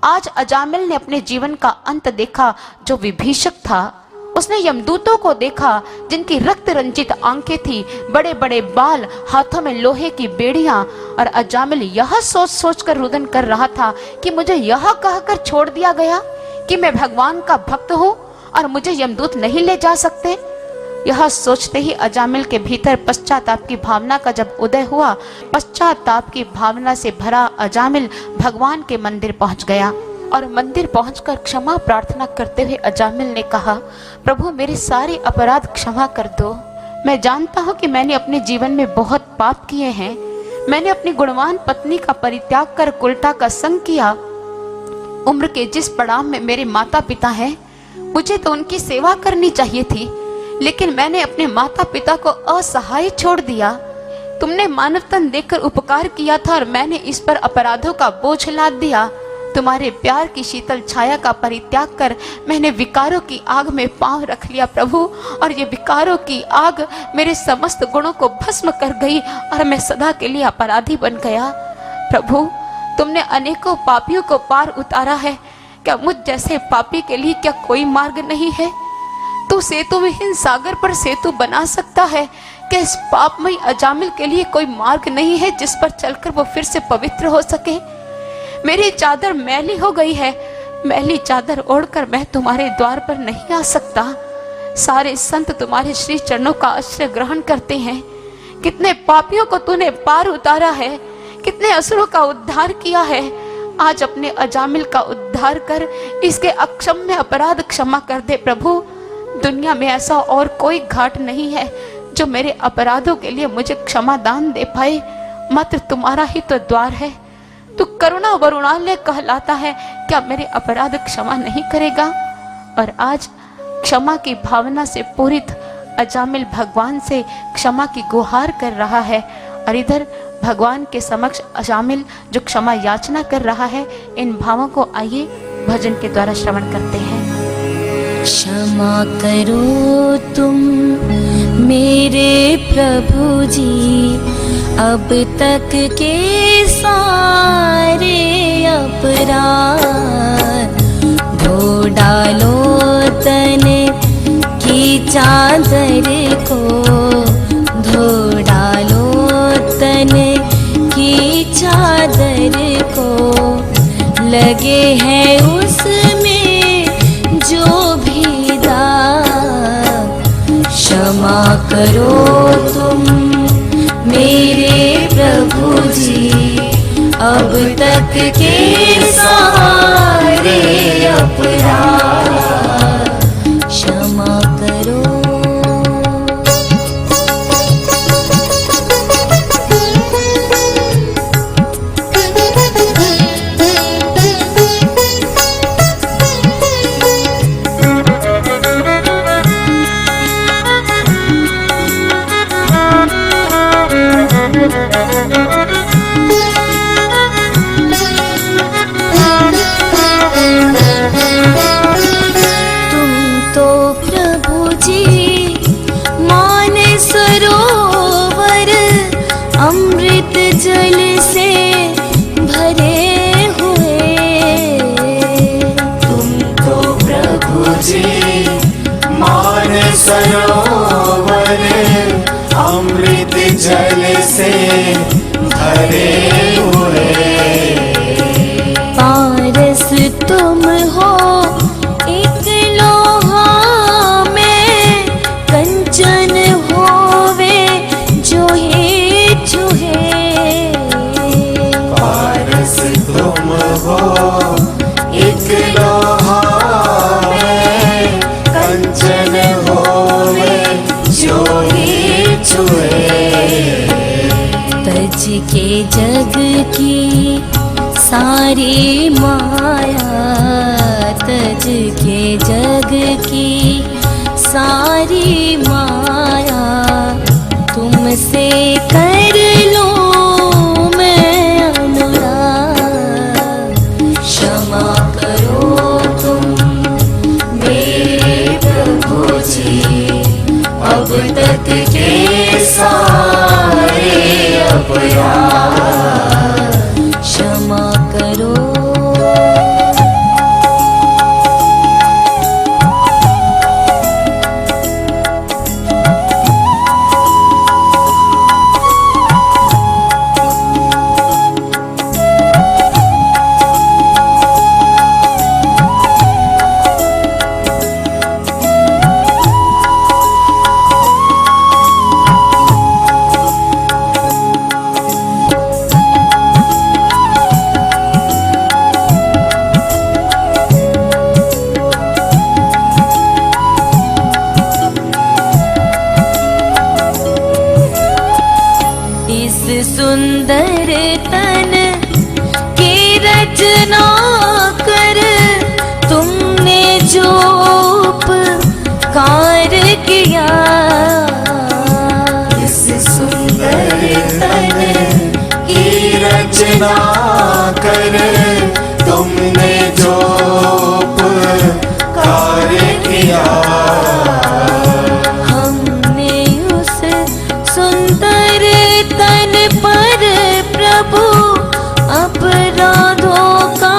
आज अजामिल ने अपने जीवन का अंत देखा जो विभीषक था। उसने यमदूतों को देखा जिनकी रक्त रंजित आंखें थी, बड़े बड़े बाल, हाथों में लोहे की बेड़ियां। और अजामिल यह सोच सोच कर रुदन कर रहा था कि मुझे यह कहकर छोड़ दिया गया कि मैं भगवान का भक्त हूँ और मुझे यमदूत नहीं ले जा सकते। यह सोचते ही अजामिल के भीतर पश्चाताप की भावना का जब उदय हुआ, पश्चाताप की भावना से भरा अजामिल भगवान के मंदिर पहुंच गया। और मंदिर पहुंचकर क्षमा प्रार्थना करते हुए अजामिल ने कहा, प्रभु मेरे सारे अपराध क्षमा कर दो। मैं जानता हूं कि मैंने अपने जीवन में बहुत पाप किए हैं। मैंने अपनी गुणवान पत्नी का परित्याग कर कुलटा का संग किया। उम्र के जिस पड़ाव में मेरे माता पिता हैं, मुझे तो उनकी सेवा करनी चाहिए थी, लेकिन मैंने अपने माता पिता को असहाय छोड़ दिया। तुमने मानव तन देकर उपकार किया था और मैंने इस पर अपराधों का बोझ लाद दिया। तुम्हारे प्यार की शीतल छाया का परित्याग कर मैंने विकारों की आग में पांव रख लिया प्रभु, और ये विकारों की आग मेरे समस्त गुणों को भस्म कर गई और मैं सदा के लिए अपराधी बन गया। प्रभु तुमने अनेकों पापियों को पार उतारा है, क्या मुझ जैसे पापी के लिए क्या कोई मार्ग नहीं है? तू सेतु विहीन सागर पर सेतु बना सकता है, क्या इस पापमय अजामिल के लिए कोई मार्ग नहीं है जिस पर चलकर वो फिर से पवित्र हो सके? मेरी चादर मैली हो गई है, मैली चादर ओढ़कर मैं तुम्हारे द्वार पर नहीं आ सकता। सारे संत तुम्हारे श्री चरणों का आश्रय ग्रहण करते हैं। कितने पापियों को तूने पार उतारा है, कितने असुरों का उद्धार किया है। आज अपने अजामिल का उद्धार कर इसके अक्षम्य अपराध क्षमा कर दे प्रभु। दुनिया में ऐसा और कोई घाट नहीं है जो मेरे अपराधों के लिए मुझे क्षमा दान दे पाए, मात्र तुम्हारा ही तो द्वार है। तू करुणा वरुणालय कहलाता है, क्या मेरे अपराध क्षमा नहीं करेगा? और आज क्षमा की भावना से पूरित अजामिल भगवान से क्षमा की गुहार कर रहा है और इधर भगवान के समक्ष अजामिल जो क्षमा याचना कर रहा है। इन भावों को आइए भजन के द्वारा श्रवण करते हैं। क्षमा करो तुम मेरे प्रभु जी, अब तक के सारे अपराध धो डालो तन की चादर को, धो डालो तन की चादर को, लगे हैं उसमें जो भी दाग। क्षमा करो तुम मेरे प्रभु जी, अब तक के सारे अपराध क्षमा करो। अमृत जल से भरे हुए, तुम तो प्रभु जी मान सरोवर अमृत जल से भरे हुए। पारस तुम हो एक लोहा में, कंचन होवे जो ही चूहे। पारस तुम हो एक लोहा में, कंचन होवे जो ही छुए। तज के जग की सारी माया, तज के जग की सारी माया, तुमसे कर लूं मैं अनुराग। क्षमा करो तुम मेरे प्रभु जी, अब तक के सारे अपराध क्षमा करो। सुंदर तन की रचना कर तुमने जो उपकार किया। इस सुंदर तन की रचना कर तुमने जो उपकार किया। हमने उस सुंदर तन पर प्रभु अपराधों का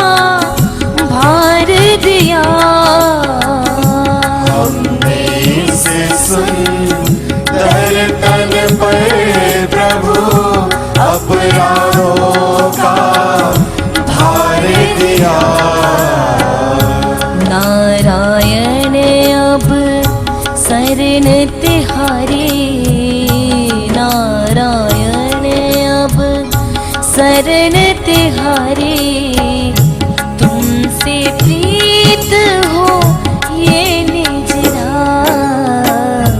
भार दिया। हमने इस सुंदर तन पर प्रभु अपराधों का भार दिया। नारायण अब शरण तिहारी, नारायण अब शरण तिहारी। तुमसे प्रीत हो ये निज राग।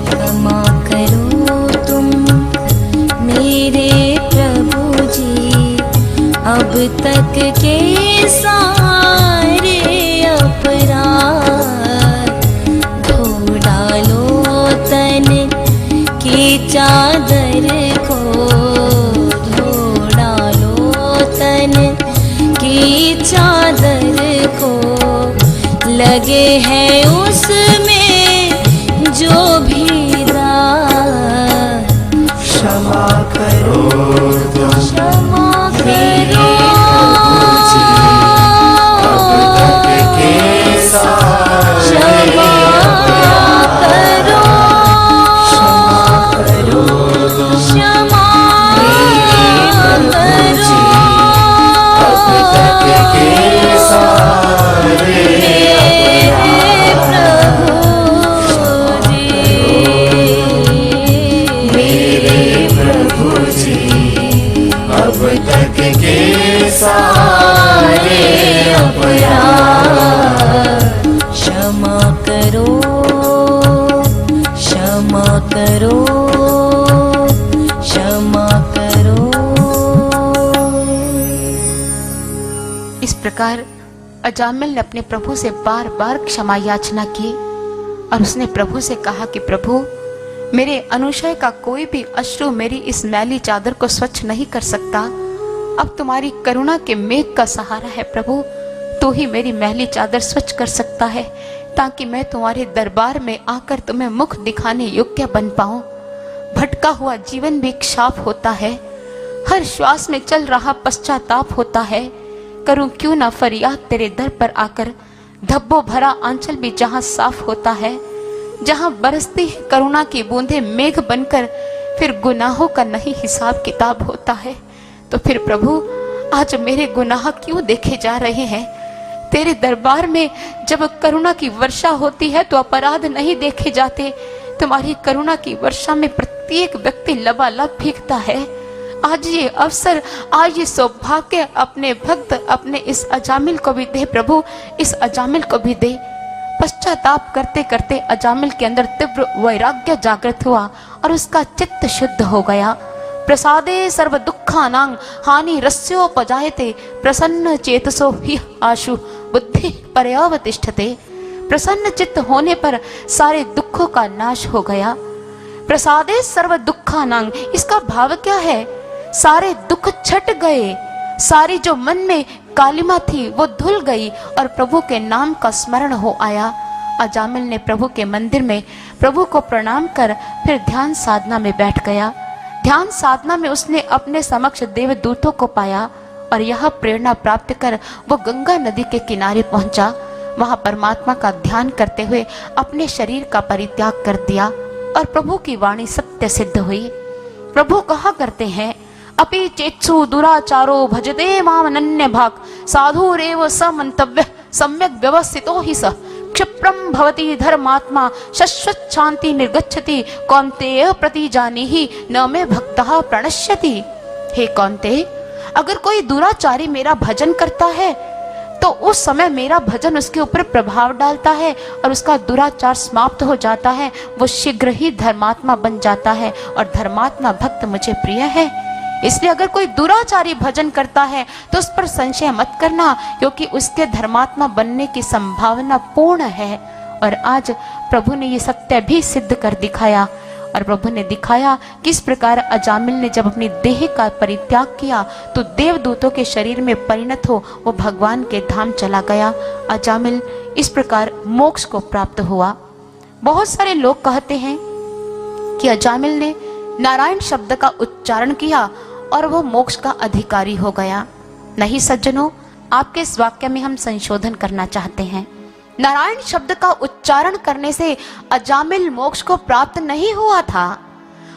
क्षमा करो तुम मेरे प्रभु जी, अब तक के सारे अपराध धो डालो तन चादर को धो डालो, तन की चादर को लगे हैं उसमें जो भी दाग। क्षमा करो, क्षमा करो, सारे अपराध क्षमा करो, क्षमा करो, क्षमा करो। इस प्रकार अजामिल ने अपने प्रभु से बार बार क्षमा याचना की और उसने प्रभु से कहा कि प्रभु, मेरे अनुशय का कोई भी अश्रु मेरी इस मैली चादर को स्वच्छ नहीं कर सकता। अब तुम्हारी करुणा के मेघ का सहारा है प्रभु, तू ही मेरी मैली चादर स्वच्छ कर सकता है, ताकि मैं तुम्हारे दरबार में आकर तुम्हें मुख दिखाने योग्य बन पाऊं। भटका हुआ जीवन भी एक शाप होता है, हर श्वास में चल रहा पश्चाताप होता है। करूं क्यों ना फरियाद तेरे दर पर आकर, धब्बों भरा आंचल भी जहां साफ होता है, जहां बरसती है करुणा की बूंदें मेघ बनकर, फिर गुनाहों का नहीं हिसाब किताब होता है। तो फिर प्रभु, आज मेरे गुनाह क्यों देखे जा रहे हैं? तेरे दरबार में जब करुणा की वर्षा होती है तो अपराध नहीं देखे जाते। तुम्हारी करुणा की वर्षा में प्रत्येक व्यक्ति लबालब भीगता है। आज ये अवसर, आज ये सौभाग्य अपने भक्त, अपने इस अजामिल को भी दे प्रभु, इस अजामिल को भी दे। पश्चाताप करते करते अजामिल के अंदर तीव्र वैराग्य जागृत हुआ और उसका चित्त शुद्ध हो गया। प्रसादे सर्व दुखानां हानि रस्योपजायते, प्रसन्न चेतसो हि आशु बुद्धि पर्यावतिष्ठते। प्रसन्न चित्त होने पर सारे दुखों का नाश हो गया। प्रसादे सर्व दुखानां, इसका भाव क्या है? सारे दुख छट गए, सारी जो मन में कालिमा थी वो धुल गई और प्रभु के नाम का स्मरण हो आया। अजामिल ने प्रभु के मंदिर में प्रभु को प्रणाम कर फिर ध्यान साधना में बैठ गया। ध्यान साधना में उसने अपने समक्ष देवदूतों को पाया और यह प्रेरणा प्राप्त कर वो गंगा नदी के किनारे पहुंचा। वहां परमात्मा का ध्यान करते हुए अपने शरीर का परित्याग कर दिया और प्रभु की वाणी सत्य सिद्ध हुई। प्रभु कहा करते हैं, अपि चेत्सु दुराचारो भजते माम अनन्य भाग, साधुरेव स मंतव्य सम्यक व्यवस्थितो हि स, क्षिप्रम भवति धर्मात्मा शश्वत शांति निर्गच्छति, कौन्तेय प्रतिजानीहि न मे भक्तः प्रणश्यति। हे कौन्तेय, अगर कोई दुराचारी मेरा भजन करता है तो उस समय मेरा भजन उसके ऊपर प्रभाव डालता है और उसका दुराचार समाप्त हो जाता है। वो शीघ्र ही धर्मात्मा बन जाता है और धर्मात्मा भक्त मुझे प्रिय है। इसलिए अगर कोई दुराचारी भजन करता है तो उस पर संशय मत करना, क्योंकि उसके धर्मात्मा बनने की संभावना पूर्ण है। और आज प्रभु ने ये सत्य भी सिद्ध कर दिखाया। और प्रभु ने दिखाया किस प्रकार अजामिल ने जब अपनी देह का परित्याग किया तो देवदूतों के शरीर में परिणत हो वो भगवान के धाम चला गया। अजामिल इस प्रकार मोक्ष को प्राप्त हुआ। बहुत सारे लोग कहते हैं कि अजामिल ने नारायण शब्द का उच्चारण किया और वो मोक्ष का अधिकारी हो गया। नहीं सज्जनों, आपके इस वाक्य में हम संशोधन करना चाहते हैं। नारायण शब्द का उच्चारण करने से अजामिल मोक्ष को प्राप्त नहीं हुआ था।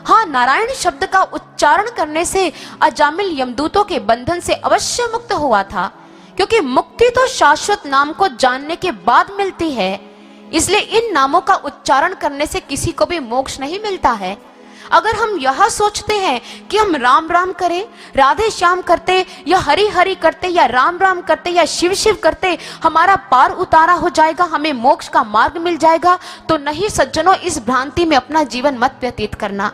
हाँ, नारायण शब्द का उच्चारण करने से अजामिल यमदूतों के बंधन से अवश्य मुक्त हुआ था, क्योंकि मुक्ति तो शाश्वत नाम को जानने के बाद मिलती है। इसलिए इन नामों का उच्चारण करने से किसी को भी मोक्ष नहीं मिलता है। अगर हम यह सोचते हैं कि हम राम राम करें, राधे श्याम करते या हरि हरि करते या राम राम करते या शिव शिव करते हमारा पार उतारा हो जाएगा, हमें मोक्ष का मार्ग मिल जाएगा, तो नहीं सज्जनों, इस भ्रांति में अपना जीवन मत व्यतीत करना।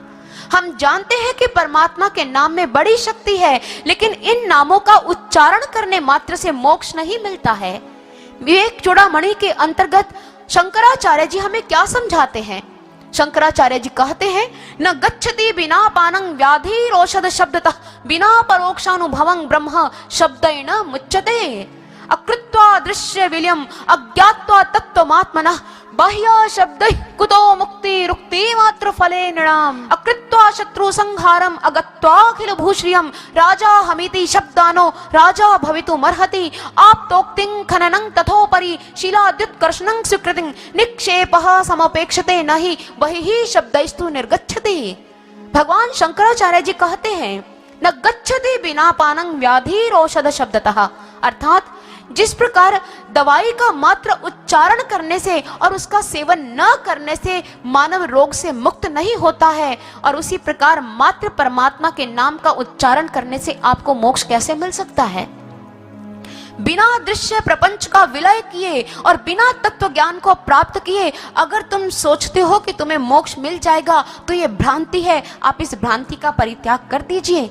हम जानते हैं कि परमात्मा के नाम में बड़ी शक्ति है, लेकिन इन नामों का उच्चारण करने मात्र से मोक्ष नहीं मिलता है। विवेक चूड़ामणि के अंतर्गत शंकराचार्य जी हमें क्या समझाते हैं? शंकराचार्य जी कहते हैं, न गच्छति बिना पानं व्याधिरोषध शब्दतः बिना परोक्षानुभवं ब्रह्म शब्देन मुच्यते। अकृत्वा दृश्य विलयम अज्ञात्वा तत्त्वमात्मनः बाह्य शब्दैः कुतो मुक्ति रुक्ति मात्र फले नृणाम। अकृत्वा शत्रु संहारम अगत्वाखिल भूश्रियम राजा हमिति शब्दानो राजा भवितुमर्हति। आप्तोक्तिं खननं तथोपरि शिलाद्युत्कर्षणं स्वीकृतिं निक्षेपः समपेक्षते नहि बहिः शब्दैस्तु निर्गच्छति। भगवान शंकराचार्य जी कहते हैं, न गच्छति बिना पानं व्याधिरोषध शब्दतः, अर्थात जिस प्रकार दवाई का मात्र उच्चारण करने से और उसका सेवन न करने से मानव रोग से मुक्त नहीं होता है, और उसी प्रकार मात्र परमात्मा के नाम का उच्चारण करने से आपको मोक्ष कैसे मिल सकता है। बिना दृश्य प्रपंच का विलय किए और बिना तत्व ज्ञान को प्राप्त किए अगर तुम सोचते हो कि तुम्हें मोक्ष मिल जाएगा तो यह भ्रांति है। आप इस भ्रांति का परित्याग कर दीजिए।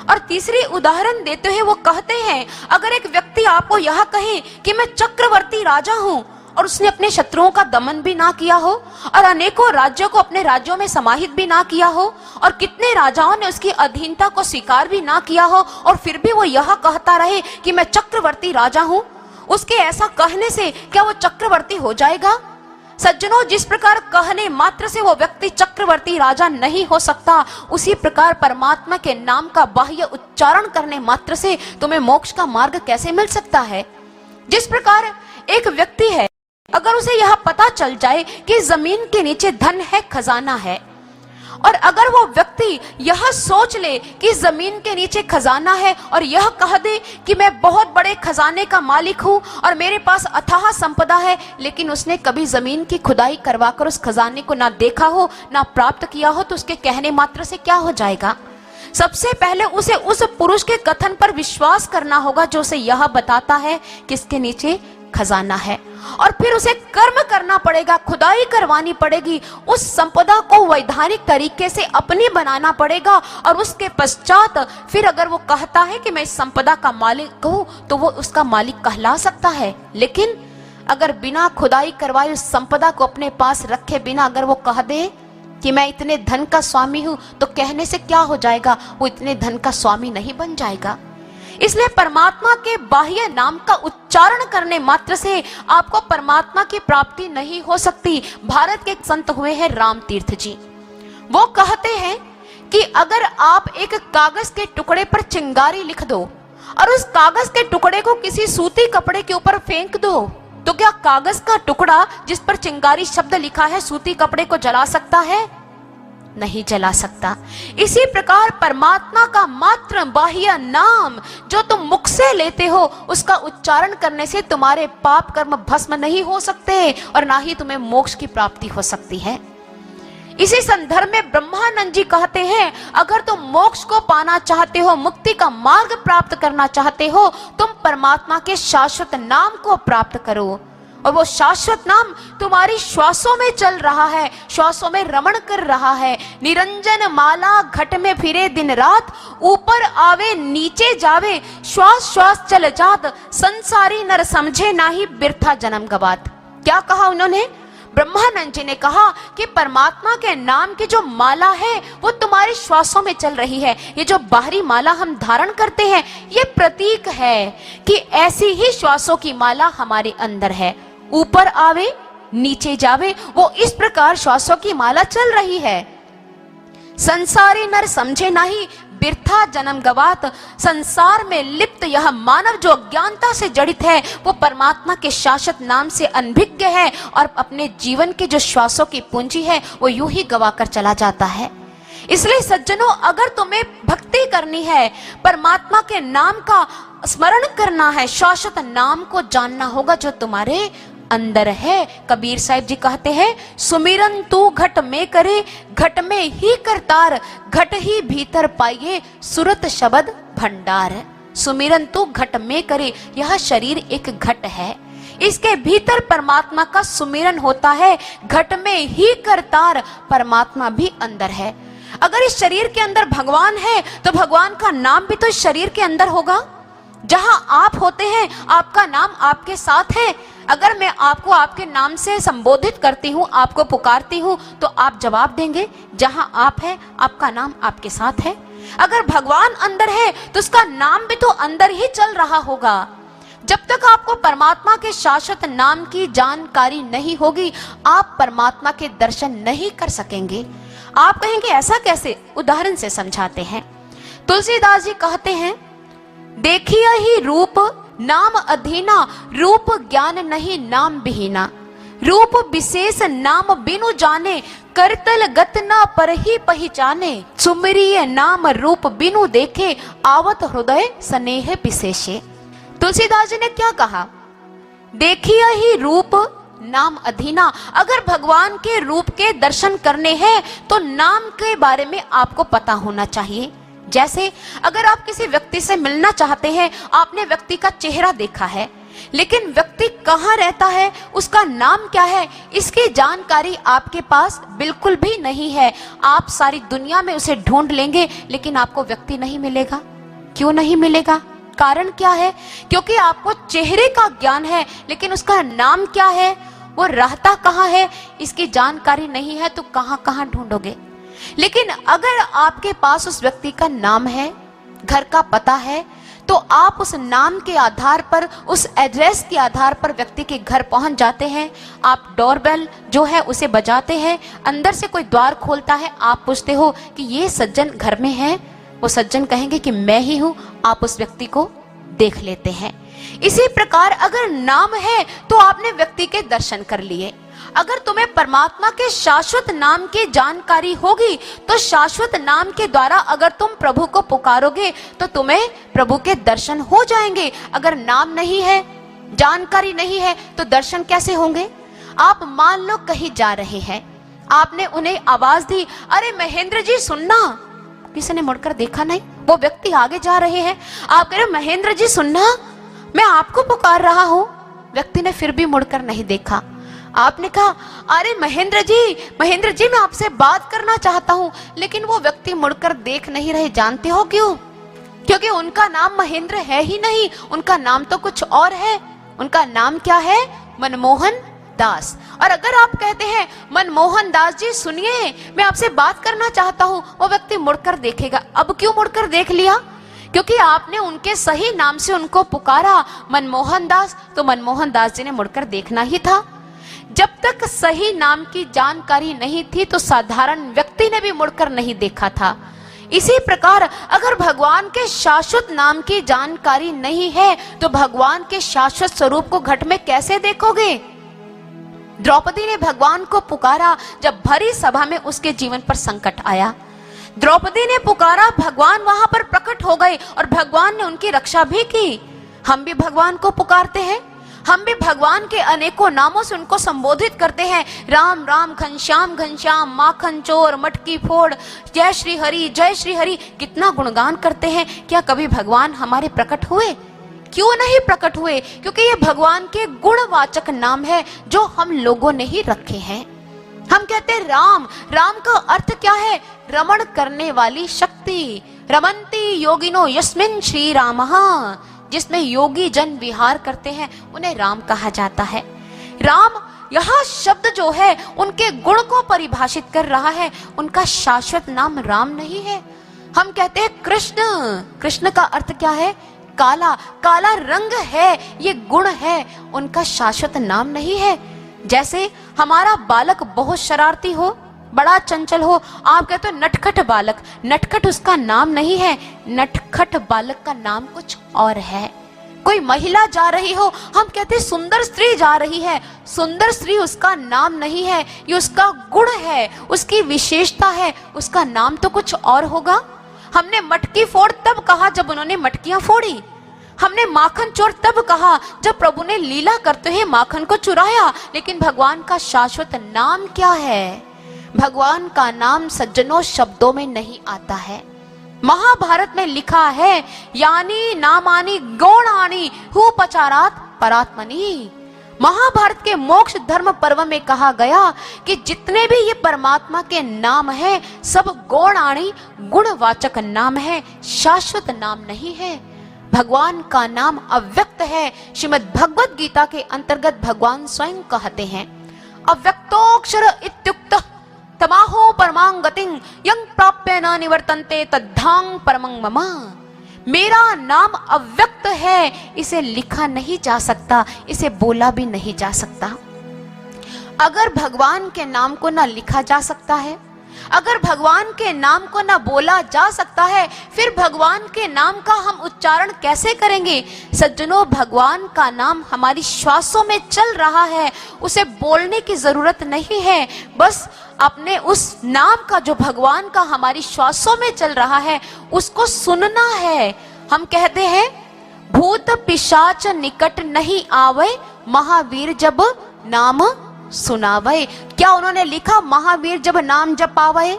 और तीसरी उदाहरण देते हुए वो कहते हैं, अगर एक व्यक्ति आपको यह कहे कि मैं चक्रवर्ती राजा हूँ और उसने अपने शत्रुओं का दमन भी ना किया हो और अनेकों राज्यों को अपने राज्यों में समाहित भी ना किया हो और कितने राजाओं ने उसकी अधीनता को स्वीकार भी ना किया हो और फिर भी वो यह कहता रहे कि मैं चक्रवर्ती राजा हूँ, उसके ऐसा कहने से क्या वो चक्रवर्ती हो जाएगा? सज्जनों, जिस प्रकार कहने मात्र से वो व्यक्ति चक्रवर्ती राजा नहीं हो सकता, उसी प्रकार परमात्मा के नाम का बाह्य उच्चारण करने मात्र से तुम्हें मोक्ष का मार्ग कैसे मिल सकता है। जिस प्रकार एक व्यक्ति है, अगर उसे यह पता चल जाए कि जमीन के नीचे धन है, खजाना है, और अगर वो व्यक्ति यह सोच ले कि जमीन के नीचे खजाना है और यह कह दे कि मैं बहुत बड़े खजाने का मालिक हूँ और मेरे पास अथाह संपदा है, लेकिन उसने कभी जमीन की खुदाई करवाकर उस खजाने को ना देखा हो ना प्राप्त किया हो, तो उसके कहने मात्र से क्या हो जाएगा? सबसे पहले उसे उस पुरुष के कथन पर विश्वास करना होगा जो उसे यह बताता है कि इसके नीचे खजाना है, और फिर उसे कर्म करना पड़ेगा, खुदाई करवानी पड़ेगी, उस संपदा को वैधानिक तरीके से अपनी बनाना पड़ेगा, और उसके पश्चात फिर अगर वो कहता है कि मैं इस संपदा का मालिक हूं तो वो उसका मालिक कहला सकता है। लेकिन अगर बिना खुदाई करवाए उस संपदा को अपने पास रखे बिना अगर वो कह दे कि मैं इतने धन का स्वामी हूं, तो कहने से क्या हो जाएगा? वो इतने धन का स्वामी नहीं बन जाएगा। इसलिए परमात्मा के बाह्य नाम का उच्चारण करने मात्र से आपको परमात्मा की प्राप्ति नहीं हो सकती। भारत के एक संत हुए हैं राम तीर्थ जी, वो कहते हैं कि अगर आप एक कागज के टुकड़े पर चिंगारी लिख दो और उस कागज के टुकड़े को किसी सूती कपड़े के ऊपर फेंक दो, तो क्या कागज का टुकड़ा जिस पर चिंगारी शब्द लिखा है सूती कपड़े को जला सकता है? नहीं जला सकता। इसी प्रकार परमात्मा का मात्र बाह्य नाम जो तुम मुख से लेते हो, उसका उच्चारण करने से तुम्हारे पाप कर्म भस्म नहीं हो सकते और ना ही तुम्हें मोक्ष की प्राप्ति हो सकती है। इसी संदर्भ में ब्रह्मानंद जी कहते हैं, अगर तुम मोक्ष को पाना चाहते हो, मुक्ति का मार्ग प्राप्त करना चाहते हो, तुम परमात्मा के शाश्वत नाम को प्राप्त करो, और वो शाश्वत नाम तुम्हारी श्वासों में चल रहा है, श्वासों में रमण कर रहा है। निरंजन माला घट में फिरे दिन रात, ऊपर आवे नीचे जावे, श्वास श्वास चल जात, संसारी नर समझे नाही बिरथा जन्म गवात। क्या कहा उन्होंने? ब्रह्मानंद जी ने कहा कि परमात्मा के नाम की जो माला है वो तुम्हारी श्वासों में चल रही है। ये जो बाहरी माला हम धारण करते हैं, ये प्रतीक है कि ऐसी ही श्वासों की माला हमारे अंदर है। ऊपर आवे नीचे जावे, वो इस प्रकार श्वासों की माला चल रही है। संसारी नर समझे नहीं बिरथा जन्म गवात, संसार में लिप्त यह मानव जो अज्ञानता से जड़ित है, वो परमात्मा के शाश्वत नाम से अनभिज्ञ है और अपने जीवन के जो श्वासों की पूंजी है वो यूं ही गवाकर चला जाता है। इसलिए सज्जनों, अगर तुम्हें भक्ति करनी है, परमात्मा के नाम का स्मरण करना है, शाश्वत नाम को जानना होगा जो तुम्हारे अंदर है। कबीर साहिब जी कहते हैं, सुमिरन तू घट में करे, घट में ही करतार, घट ही भीतर पाइए सुरत शब्द भंडार। सुमिरन तू घट में करे, यह शरीर एक घट है, इसके भीतर परमात्मा का सुमिरन होता है। घट में ही करतार, परमात्मा भी अंदर है। अगर इस शरीर के अंदर भगवान है तो भगवान का नाम भी तो इस शरीर के अंदर होगा। जहां आप होते हैं आपका नाम आपके साथ है। अगर मैं आपको आपके नाम से संबोधित करती हूँ, आपको पुकारती हूँ, तो आप जवाब देंगे। जहां आप हैं आपका नाम आपके साथ है। अगर भगवान अंदर है तो उसका नाम भी तो अंदर ही चल रहा होगा। जब तक आपको परमात्मा के शाश्वत नाम की जानकारी नहीं होगी, आप परमात्मा के दर्शन नहीं कर सकेंगे। आप कहेंगे ऐसा कैसे? उदाहरण से समझाते हैं। तुलसीदास जी कहते हैं, देखिए ही रूप नाम अधीना, रूप ज्ञान नहीं नाम बिहीना। रूप विशेष नाम बिनु जाने, करतल गत न पर ही पहचाने। सुमरिय नाम रूप बिनु देखे, आवत हृदय स्नेह विशेषे। तुलसीदास जी ने क्या कहा? देखिए ही रूप नाम अधीना। अगर भगवान के रूप के दर्शन करने हैं तो नाम के बारे में आपको पता होना चाहिए। जैसे अगर आप किसी व्यक्ति से मिलना चाहते हैं, आपने व्यक्ति का चेहरा देखा है, लेकिन व्यक्ति कहाँ रहता है, उसका नाम क्या है, इसकी जानकारी आपके पास बिल्कुल भी नहीं है। आप सारी दुनिया में उसे ढूंढ लेंगे लेकिन आपको व्यक्ति नहीं मिलेगा। क्यों नहीं मिलेगा? कारण क्या है? क्योंकि आपको चेहरे का ज्ञान है लेकिन उसका नाम क्या है, वो रहता कहाँ है, इसकी जानकारी नहीं है, तो कहाँ कहाँ ढूंढोगे। लेकिन अगर आपके पास उस व्यक्ति का नाम है, घर का पता है, तो आप उस नाम के आधार पर, उस एड्रेस के आधार पर व्यक्ति के घर पहुंच जाते हैं। आप डोरबेल जो है उसे बजाते हैं, अंदर से कोई द्वार खोलता है, आप पूछते हो कि ये सज्जन घर में है। वो सज्जन कहेंगे कि मैं ही हूं। आप उस व्यक्ति को देख लेते हैं। इसी प्रकार अगर नाम है तो आपने व्यक्ति के दर्शन कर लिए। अगर तुम्हें परमात्मा के शाश्वत नाम की जानकारी होगी तो शाश्वत नाम के द्वारा अगर तुम प्रभु को पुकारोगे तो तुम्हें प्रभु के दर्शन हो जाएंगे। अगर नाम नहीं है, जानकारी नहीं है, तो दर्शन कैसे होंगे? आप मान लो कहीं जा रहे हैं, आपने उन्हें आवाज दी, अरे महेंद्र जी सुनना। किसी ने मुड़कर देखा नहीं, वो व्यक्ति आगे जा रहे हैं। आप कह रहे महेंद्र जी सुनना, मैं आपको पुकार रहा हूं। व्यक्ति ने फिर भी मुड़कर नहीं देखा। आपने कहा, अरे महेंद्र जी मैं आपसे बात करना चाहता हूं, लेकिन वो व्यक्ति मुड़कर देख नहीं रहे। जानते हो क्यों? क्योंकि उनका नाम महेंद्र है ही नहीं, उनका नाम तो कुछ और है। उनका नाम क्या है? मनमोहन दास। और अगर आप कहते हैं मनमोहन दास जी सुनिए, मैं आपसे बात करना चाहता हूं, वो व्यक्ति मुड़कर देखेगा। अब क्यों मुड़कर देख लिया? क्योंकि आपने उनके सही नाम से उनको पुकारा, मनमोहन दास, तो मनमोहन दास जी ने मुड़कर देखना ही था। जब तक सही नाम की जानकारी नहीं थी तो साधारण व्यक्ति ने भी मुड़कर नहीं देखा था। इसी प्रकार अगर भगवान के शाश्वत नाम की जानकारी नहीं है तो भगवान के शाश्वत स्वरूप को घट में कैसे देखोगे? द्रौपदी ने भगवान को पुकारा जब भरी सभा में उसके जीवन पर संकट आया। द्रौपदी ने पुकारा, भगवान वहां पर प्रकट हो गए और भगवान ने उनकी रक्षा भी की। हम भी भगवान को पुकारते हैं, हम भी भगवान के अनेकों नामों से उनको संबोधित करते हैं। राम राम, घनश्याम घनश्याम, माखन चोर, मटकी फोड़, जय श्री हरि, कितना गुणगान करते हैं। क्या कभी भगवान हमारे प्रकट हुए? क्यों नहीं प्रकट हुए? क्योंकि ये भगवान के गुणवाचक नाम है जो हम लोगों ने ही रखे हैं। हम कहते हैं राम, राम का अर्थ क्या है? रमण करने वाली शक्ति। रमन्ति योगिनो यस्मिन् श्री रामः, जिसमें योगी जन विहार करते हैं उन्हें राम कहा जाता है। राम यह शब्द जो है उनके गुण को परिभाषित कर रहा है, उनका शाश्वत नाम राम नहीं है। हम कहते हैं कृष्ण, कृष्ण का अर्थ क्या है? काला, काला रंग है, ये गुण है, उनका शाश्वत नाम नहीं है। जैसे हमारा बालक बहुत शरारती हो, बड़ा चंचल हो, आप कहते हो नटखट बालक, नटखट उसका नाम नहीं है, नटखट बालक का नाम कुछ और है। कोई महिला जा रही हो, हम कहते हैं सुंदर स्त्री जा रही है, सुंदर स्त्री उसका नाम नहीं है, ये उसका गुण है, उसकी विशेषता है, उसका नाम तो कुछ और होगा। हमने मटकी फोड़ तब कहा जब उन्होंने मटकियां फोड़ी, हमने माखन चोर तब कहा जब प्रभु ने लीला करते हुए माखन को चुराया। लेकिन भगवान का शाश्वत नाम क्या है? भगवान का नाम सज्जनों शब्दों में नहीं आता है। महाभारत में लिखा है, यानी नामानी गौणानी हुपचारात परात्मनि। महाभारत के मोक्ष धर्म पर्व में कहा गया कि जितने भी ये परमात्मा के नाम है सब गौणानी गुणवाचक नाम है, शाश्वत नाम नहीं है। भगवान का नाम अव्यक्त है। श्रीमद् भगवत गीता के अंतर्गत भगवान स्वयं कहते हैं, अव्यक्तोक्षर इत्युक्तः तमाहो परमां गतिं यं प्राप्य न निवर्तन्ते तद्धां परमं मम। मेरा नाम अव्यक्त है, इसे लिखा नहीं जा सकता, इसे बोला भी नहीं जा सकता। अगर भगवान के नाम को ना लिखा जा सकता है, अगर भगवान के नाम को ना बोला जा सकता है, फिर भगवान के नाम का हम उच्चारण कैसे करेंगे? सज्जनों, भगवान का नाम हमारी श्वासों में चल रहा है, उसे बोलने की जरूरत नहीं है। बस अपने उस नाम का, जो भगवान का हमारी श्वासों में चल रहा है, उसको सुनना है। हम कहते हैं, भूत पिशाच निकट नहीं आवे, महावीर जब नाम सुनावे। क्या उन्होंने लिखा महावीर जब नाम जपावे?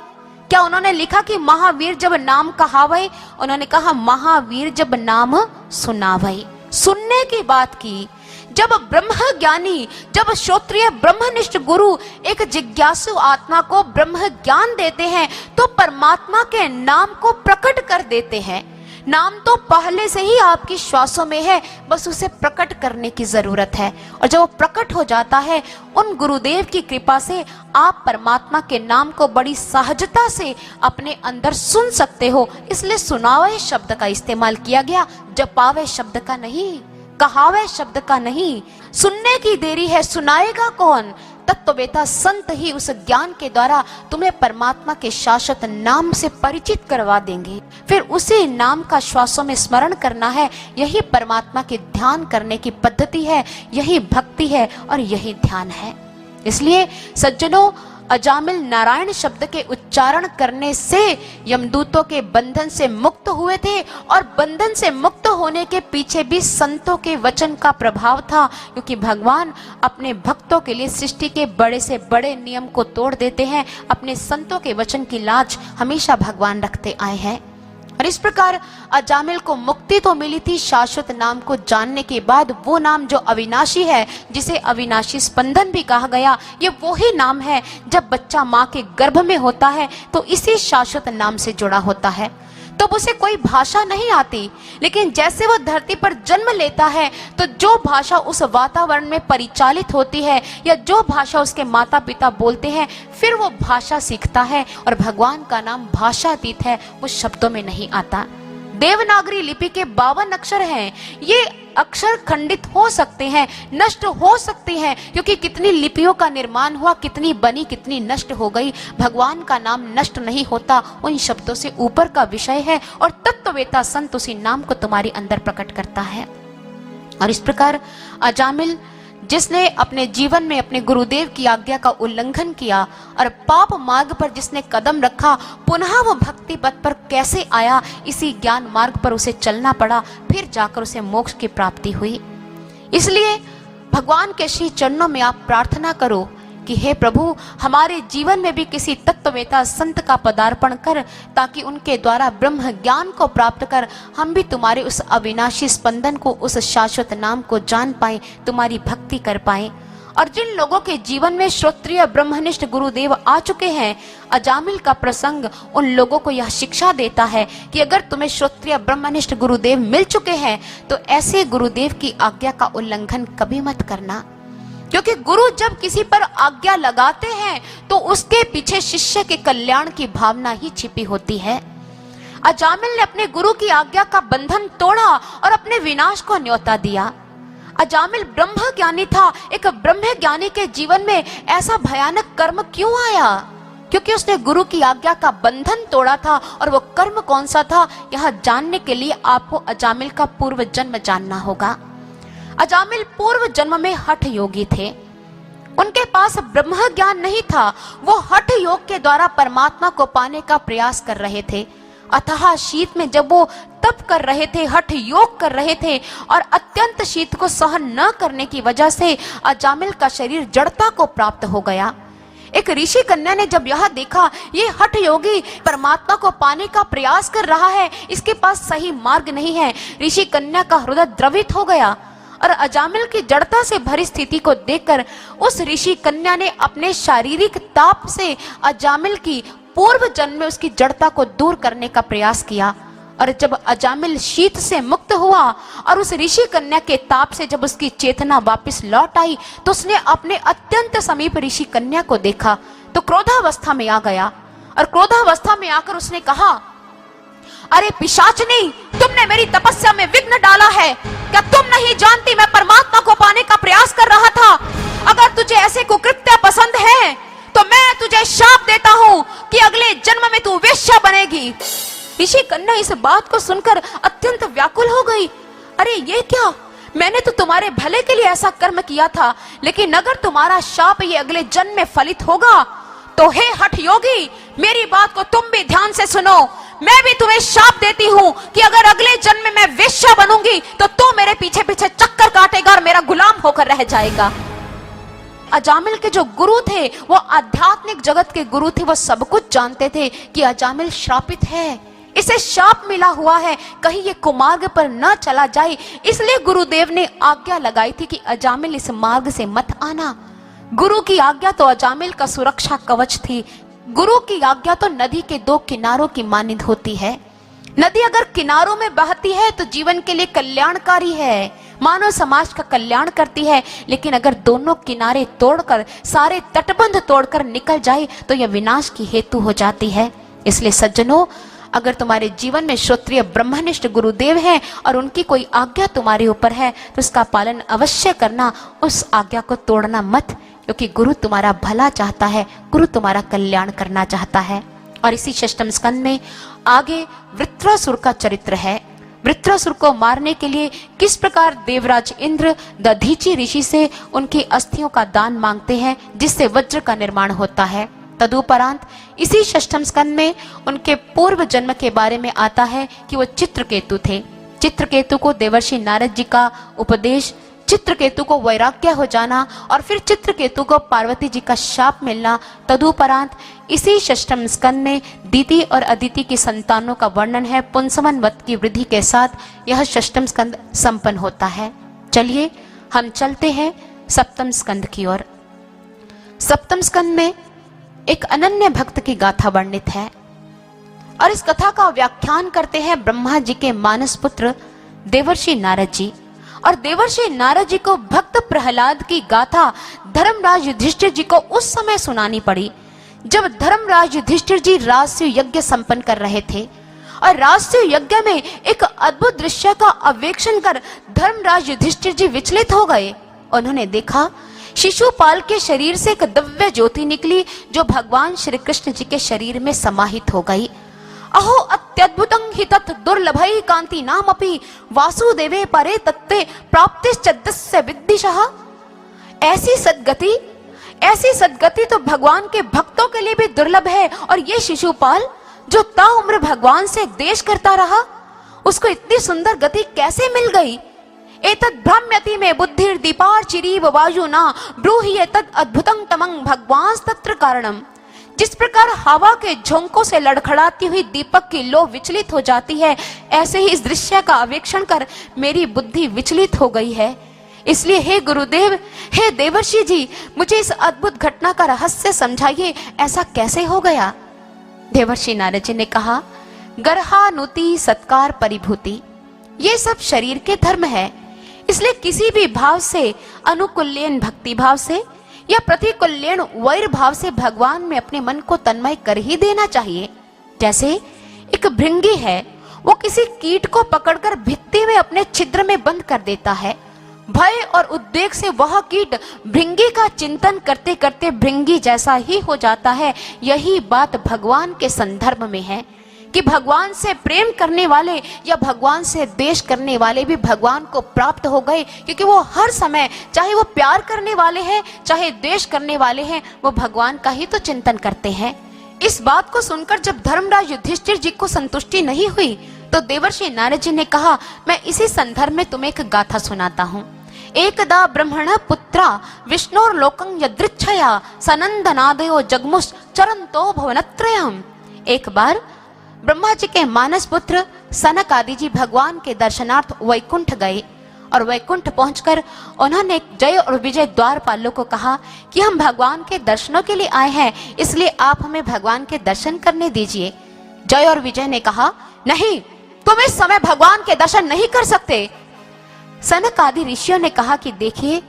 क्या उन्होंने लिखा कि महावीर जब नाम कहावे? उन्होंने कहा महावीर जब नाम सुनावे। सुनने की बात की। जब ब्रह्म ज्ञानी, जब श्रोत्रिय ब्रह्मनिष्ठ गुरु एक जिज्ञासु आत्मा को ब्रह्म ज्ञान देते हैं, तो परमात्मा के नाम को प्रकट कर देते हैं। नाम तो पहले से ही आपकी श्वासों में है, बस उसे प्रकट करने की जरूरत है। और जब वो प्रकट हो जाता है, उन गुरुदेव की कृपा से आप परमात्मा के नाम को बड़ी सहजता से अपने अंदर सुन सकते हो। इसलिए सुनावे शब्द का इस्तेमाल किया गया, जपावे शब्द का नहीं, कहावे शब्द का नहीं। सुनने की देरी है, सुनाएगा कौन? तत्ववेता संत ही उस ज्ञान के द्वारा तुम्हें परमात्मा के शाश्वत नाम से परिचित करवा देंगे। फिर उसी नाम का श्वासों में स्मरण करना है। यही परमात्मा के ध्यान करने की पद्धति है, यही भक्ति है और यही ध्यान है। इसलिए सज्जनों, अजामिल नारायण शब्द के उच्चारण करने से यमदूतों के बंधन से मुक्त हुए थे, और बंधन से मुक्त होने के पीछे भी संतों के वचन का प्रभाव था, क्योंकि भगवान अपने भक्तों के लिए सृष्टि के बड़े से बड़े नियम को तोड़ देते हैं। अपने संतों के वचन की लाज हमेशा भगवान रखते आए हैं। और इस प्रकार अजामिल को मुक्ति तो मिली थी शाश्वत नाम को जानने के बाद। वो नाम जो अविनाशी है, जिसे अविनाशी स्पंदन भी कहा गया, ये वो ही नाम है जब बच्चा माँ के गर्भ में होता है तो इसी शाश्वत नाम से जुड़ा होता है। तो उसे कोई भाषा नहीं आती, लेकिन जैसे वो धरती पर जन्म लेता है तो जो भाषा उस वातावरण में परिचालित होती है, या जो भाषा उसके माता पिता बोलते हैं, फिर वो भाषा सीखता है। और भगवान का नाम भाषातीत है, वो शब्दों में नहीं आता। देवनागरी लिपि के 52 अक्षर हैं। ये अक्षर खंडित हो सकते हैं, नष्ट हो सकते हैं, क्योंकि कितनी लिपियों का निर्माण हुआ, कितनी बनी, कितनी नष्ट हो गई। भगवान का नाम नष्ट नहीं होता, उन शब्दों से ऊपर का विषय है, और तत्ववेता संत उसी नाम को तुम्हारे अंदर प्रकट करता है। और इस प्रकार अजामिल, जिसने अपने जीवन में अपने गुरुदेव की आज्ञा का उल्लंघन किया और पाप मार्ग पर जिसने कदम रखा, पुनः वो भक्ति पथ पर कैसे आया, इसी ज्ञान मार्ग पर उसे चलना पड़ा, फिर जाकर उसे मोक्ष की प्राप्ति हुई। इसलिए भगवान के श्री चरणों में आप प्रार्थना करो कि हे प्रभु, हमारे जीवन में भी किसी तत्ववेता संत का पदार्पण कर, ताकि उनके द्वारा ब्रह्म ज्ञान को प्राप्त कर हम भी तुम्हारे उस अविनाशी स्पंदन को, उस शाश्वत नाम को जान पाए, तुम्हारी भक्ति कर पाए। और जिन लोगों के जीवन में श्रोत्रिय ब्रह्मनिष्ठ गुरुदेव आ चुके हैं, अजामिल का प्रसंग उन लोगों को यह शिक्षा देता है कि अगर तुम्हें श्रोत्रिय ब्रह्मनिष्ठ गुरुदेव मिल चुके हैं तो ऐसे गुरुदेव की आज्ञा का उल्लंघन कभी मत करना, क्योंकि गुरु जब किसी पर आज्ञा लगाते हैं तो उसके पीछे शिष्य के कल्याण की भावना ही छिपी होती है। अजामिल ने अपने गुरु की आज्ञा का बंधन तोड़ा और अपने विनाश को न्योता दिया। अजामिल ब्रह्म ज्ञानी था। एक ब्रह्म ज्ञानी के जीवन में ऐसा भयानक कर्म क्यों आया? क्योंकि उसने गुरु की आज्ञा का बंधन तोड़ा था। और वो कर्म कौन सा था, यह जानने के लिए आपको अजामिल का पूर्व जन्म जानना होगा। अजामिल पूर्व जन्म में हठ योगी थे। उनके पास ब्रह्म ज्ञान नहीं था, वो हठ योग के द्वारा परमात्मा को पाने का प्रयास कर रहे थे। अतः शीत में जब वो तप कर रहे थे, हठ योग कर रहे थे, और अत्यंत शीत को सहन न करने की वजह से अजामिल का शरीर जड़ता को प्राप्त हो गया। एक ऋषि कन्या ने जब यह देखा, ये हठ योगी परमात्मा को पाने का प्रयास कर रहा है, इसके पास सही मार्ग नहीं है, ऋषि कन्या का हृदय द्रवित हो गया। और अजामिल की जड़ता से भरी स्थिति को देखकर उस ऋषि कन्या ने अपने शारीरिक ताप से अजामिल की पूर्व जन्म में उसकी जड़ता को दूर करने का प्रयास किया। और जब अजामिल शीत से मुक्त हुआ और उस ऋषि कन्या के ताप से जब उसकी चेतना वापस लौट आई तो उसने अपने अत्यंत समीप ऋषि कन्या को देखा तो क्रोधावस्था में आ गया और क्रोधावस्था में आकर उसने कहा, अरे पिशाचनी, तुमने मेरी तपस्या में विघ्न डाला है। क्या तुम नहीं जानती मैं परमात्मा को पाने का प्रयास कर रहा था? अगर तुझे ऐसे कुकृत्य पसंद है तो मैं तुझे शाप देता हूँ कि अगले जन्म में तू वेश्या बनेगी। ऋषि कन्या इस बात को सुनकर अत्यंत व्याकुल हो गई। अरे ये क्या, मैंने तो तुम्हारे भले के लिए ऐसा कर्म किया था, लेकिन अगर तुम्हारा शाप ये अगले जन्म में फलित होगा तो हे हठ योगी, मेरी बात को तुम भी ध्यान से सुनो। मैं भी तुम्हें शाप देती हूँ कि अगर अगले जन्म में मैं वेश्या बनूंगी तो तू मेरे पीछे पीछे चक्कर काटेगा और मेरा गुलाम होकर रह जाएगा। अजामिल के जो गुरु थे वो आध्यात्मिक जगत के गुरु थे, वो सब कुछ जानते थे कि अजामिल श्रापित है, इसे शाप मिला हुआ है, कहीं ये कुमार्ग पर न चला जाए। इसलिए गुरुदेव ने आज्ञा लगाई थी कि अजामिल इस मार्ग से मत आना। गुरु की आज्ञा तो अजामिल का सुरक्षा कवच थी। गुरु की आज्ञा तो नदी के दो किनारों की मानिंद होती है। नदी अगर किनारों में बहती है तो जीवन के लिए कल्याणकारी है, मानव समाज का कल्याण करती है, लेकिन अगर दोनों किनारे तोड़कर, सारे तटबंध तोड़कर निकल जाए तो यह विनाश की हेतु हो जाती है। इसलिए सज्जनों, अगर तुम्हारे जीवन में श्रोत्रिय ब्रह्मनिष्ठ गुरुदेव हैं और उनकी कोई आज्ञा तुम्हारे ऊपर है तो उसका पालन अवश्य करना, उस आज्ञा को तोड़ना मत, क्योंकि गुरु तुम्हारा भला चाहता है, गुरु तुम्हारा कल्याण करना चाहता है। और इसी षष्ठम स्कंद में आगे वृत्रासुर का चरित्र है। वृत्रासुर को मारने के लिए किस प्रकार देवराज इंद्र दधीचि ऋषि से उनकी अस्थियों का दान मांगते हैं जिससे वज्र का निर्माण होता है। तदुपरांत इसी षष्ठम स्कंद में उनके पूर्व जन्म के बारे में आता है कि वो चित्रकेतु थे। चित्रकेतु को देवर्षि नारद जी का उपदेश, चित्रकेतु को वैराग्य हो जाना और फिर चित्रकेतु को पार्वती जी का शाप मिलना। तदुपरांत इसी षष्ठम स्कंद में दीति और अदिति की संतानों का वर्णन है। पुंसवन वत की वृद्धि के साथ यह षष्ठम स्कंद संपन्न होता है। चलिए हम चलते हैं सप्तम स्कंद की ओर। सप्तम स्कंद में एक अनन्य भक्त की गाथा वर्णित है और इस कथा का व्याख्यान करते हैं ब्रह्मा जी के मानस पुत्र देवर्षि नारद जी। और देवर्षि नारद जी को भक्त प्रहलाद की गाथा धर्मराज युधिष्ठिर जी को उस समय सुनानी पड़ी जब धर्मराज युधिष्ठिर जी राजसूय यज्ञ संपन्न कर रहे थे। और राजसूय यज्ञ में एक अद्भुत दृश्य का अवेक्षण कर धर्मराज युधिष्ठिर जी विचलित हो गए। उन्होंने देखा शिशुपाल के शरीर से एक दिव्य ज्योति निकली जो भगवान श्री कृष्ण जी के शरीर में समाहित हो गई। अहो अत्यद्भुतं हि तत् दुर्लभै कांति नामपि वासुदेवे परे तत्ते प्राप्तिश्चद्यस्य विद्दिशः। ऐसी सद्गति तो भगवान के भक्तों के लिए भी दुर्लभ है। और ये शिशुपाल जो ताउम्र भगवान से देश करता रहा, उसको इतनी सुंदर गति कैसे मिल गई? एतद् भ्राम्यति में बुद्धिर दीपार चिरीव वायुना ब्रूहि एतद् अद्भुतं तमं भगवांस्तत्र कारणम। जिस प्रकार हवा के झोंकों से लड़खड़ाती हुई दीपक की लो विचलित हो जाती है, ऐसे ही इस दृश्य का अवेक्षण कर मेरी बुद्धि विचलित हो गई है। इसलिए हे गुरुदेव, हे देवर्षि जी, मुझे इस अद्भुत घटना का रहस्य समझाइए, ऐसा कैसे हो गया? देवर्षि नारद जी ने कहा, गर्हानुति सत्कार परिभूति, ये सब शरीर के धर्म है। इसलिए किसी भी भाव से, अनुकूल्यन भक्ति भाव से या प्रतिकूल्यन वैर भाव से भगवान में अपने मन को तन्मय कर ही देना चाहिए। जैसे एक भृंगी है, वो किसी कीट को पकड़कर भित्ति में अपने छिद्र में बंद कर देता है। भय और उद्वेग से वह कीट भृंगी का चिंतन करते करते भृंगी जैसा ही हो जाता है। यही बात भगवान के संदर्भ में है कि भगवान से प्रेम करने वाले या भगवान से द्वेष करने वाले भी भगवान को प्राप्त हो गए, क्योंकि वो हर समय, चाहे वो प्यार करने वाले हैं चाहे द्वेष करने वाले हैं, वो भगवान का ही तो चिंतन करते हैं। इस बात को सुनकर जब धर्मराज युधिष्ठिर जी को संतुष्टि नहीं हुई तो देवर्षि नारद जी ने कहा, मैं इसी संदर्भ में तुम्हें एक गाथा सुनाता हूँ। एकदा ब्रह्मण पुत्रा विष्णोर्लोकं यदृच्छया सनंदनादयो जगमुष चरंतो भवनत्रयम्। एक बार ब्रह्मा जी के मानस पुत्र सनक आदि जी भगवान के दर्शनार्थ वैकुंठ गए और वैकुंठ पहुंचकर उन्होंने जय और विजय द्वारपालों को कहा कि हम भगवान के दर्शनों के लिए आए हैं, इसलिए आप हमें भगवान के दर्शन करने दीजिए। जय और विजय ने कहा, नहीं, तुम इस समय भगवान के दर्शन नहीं कर सकते। सनक आदि ऋषियों ने कहा कि देखिए,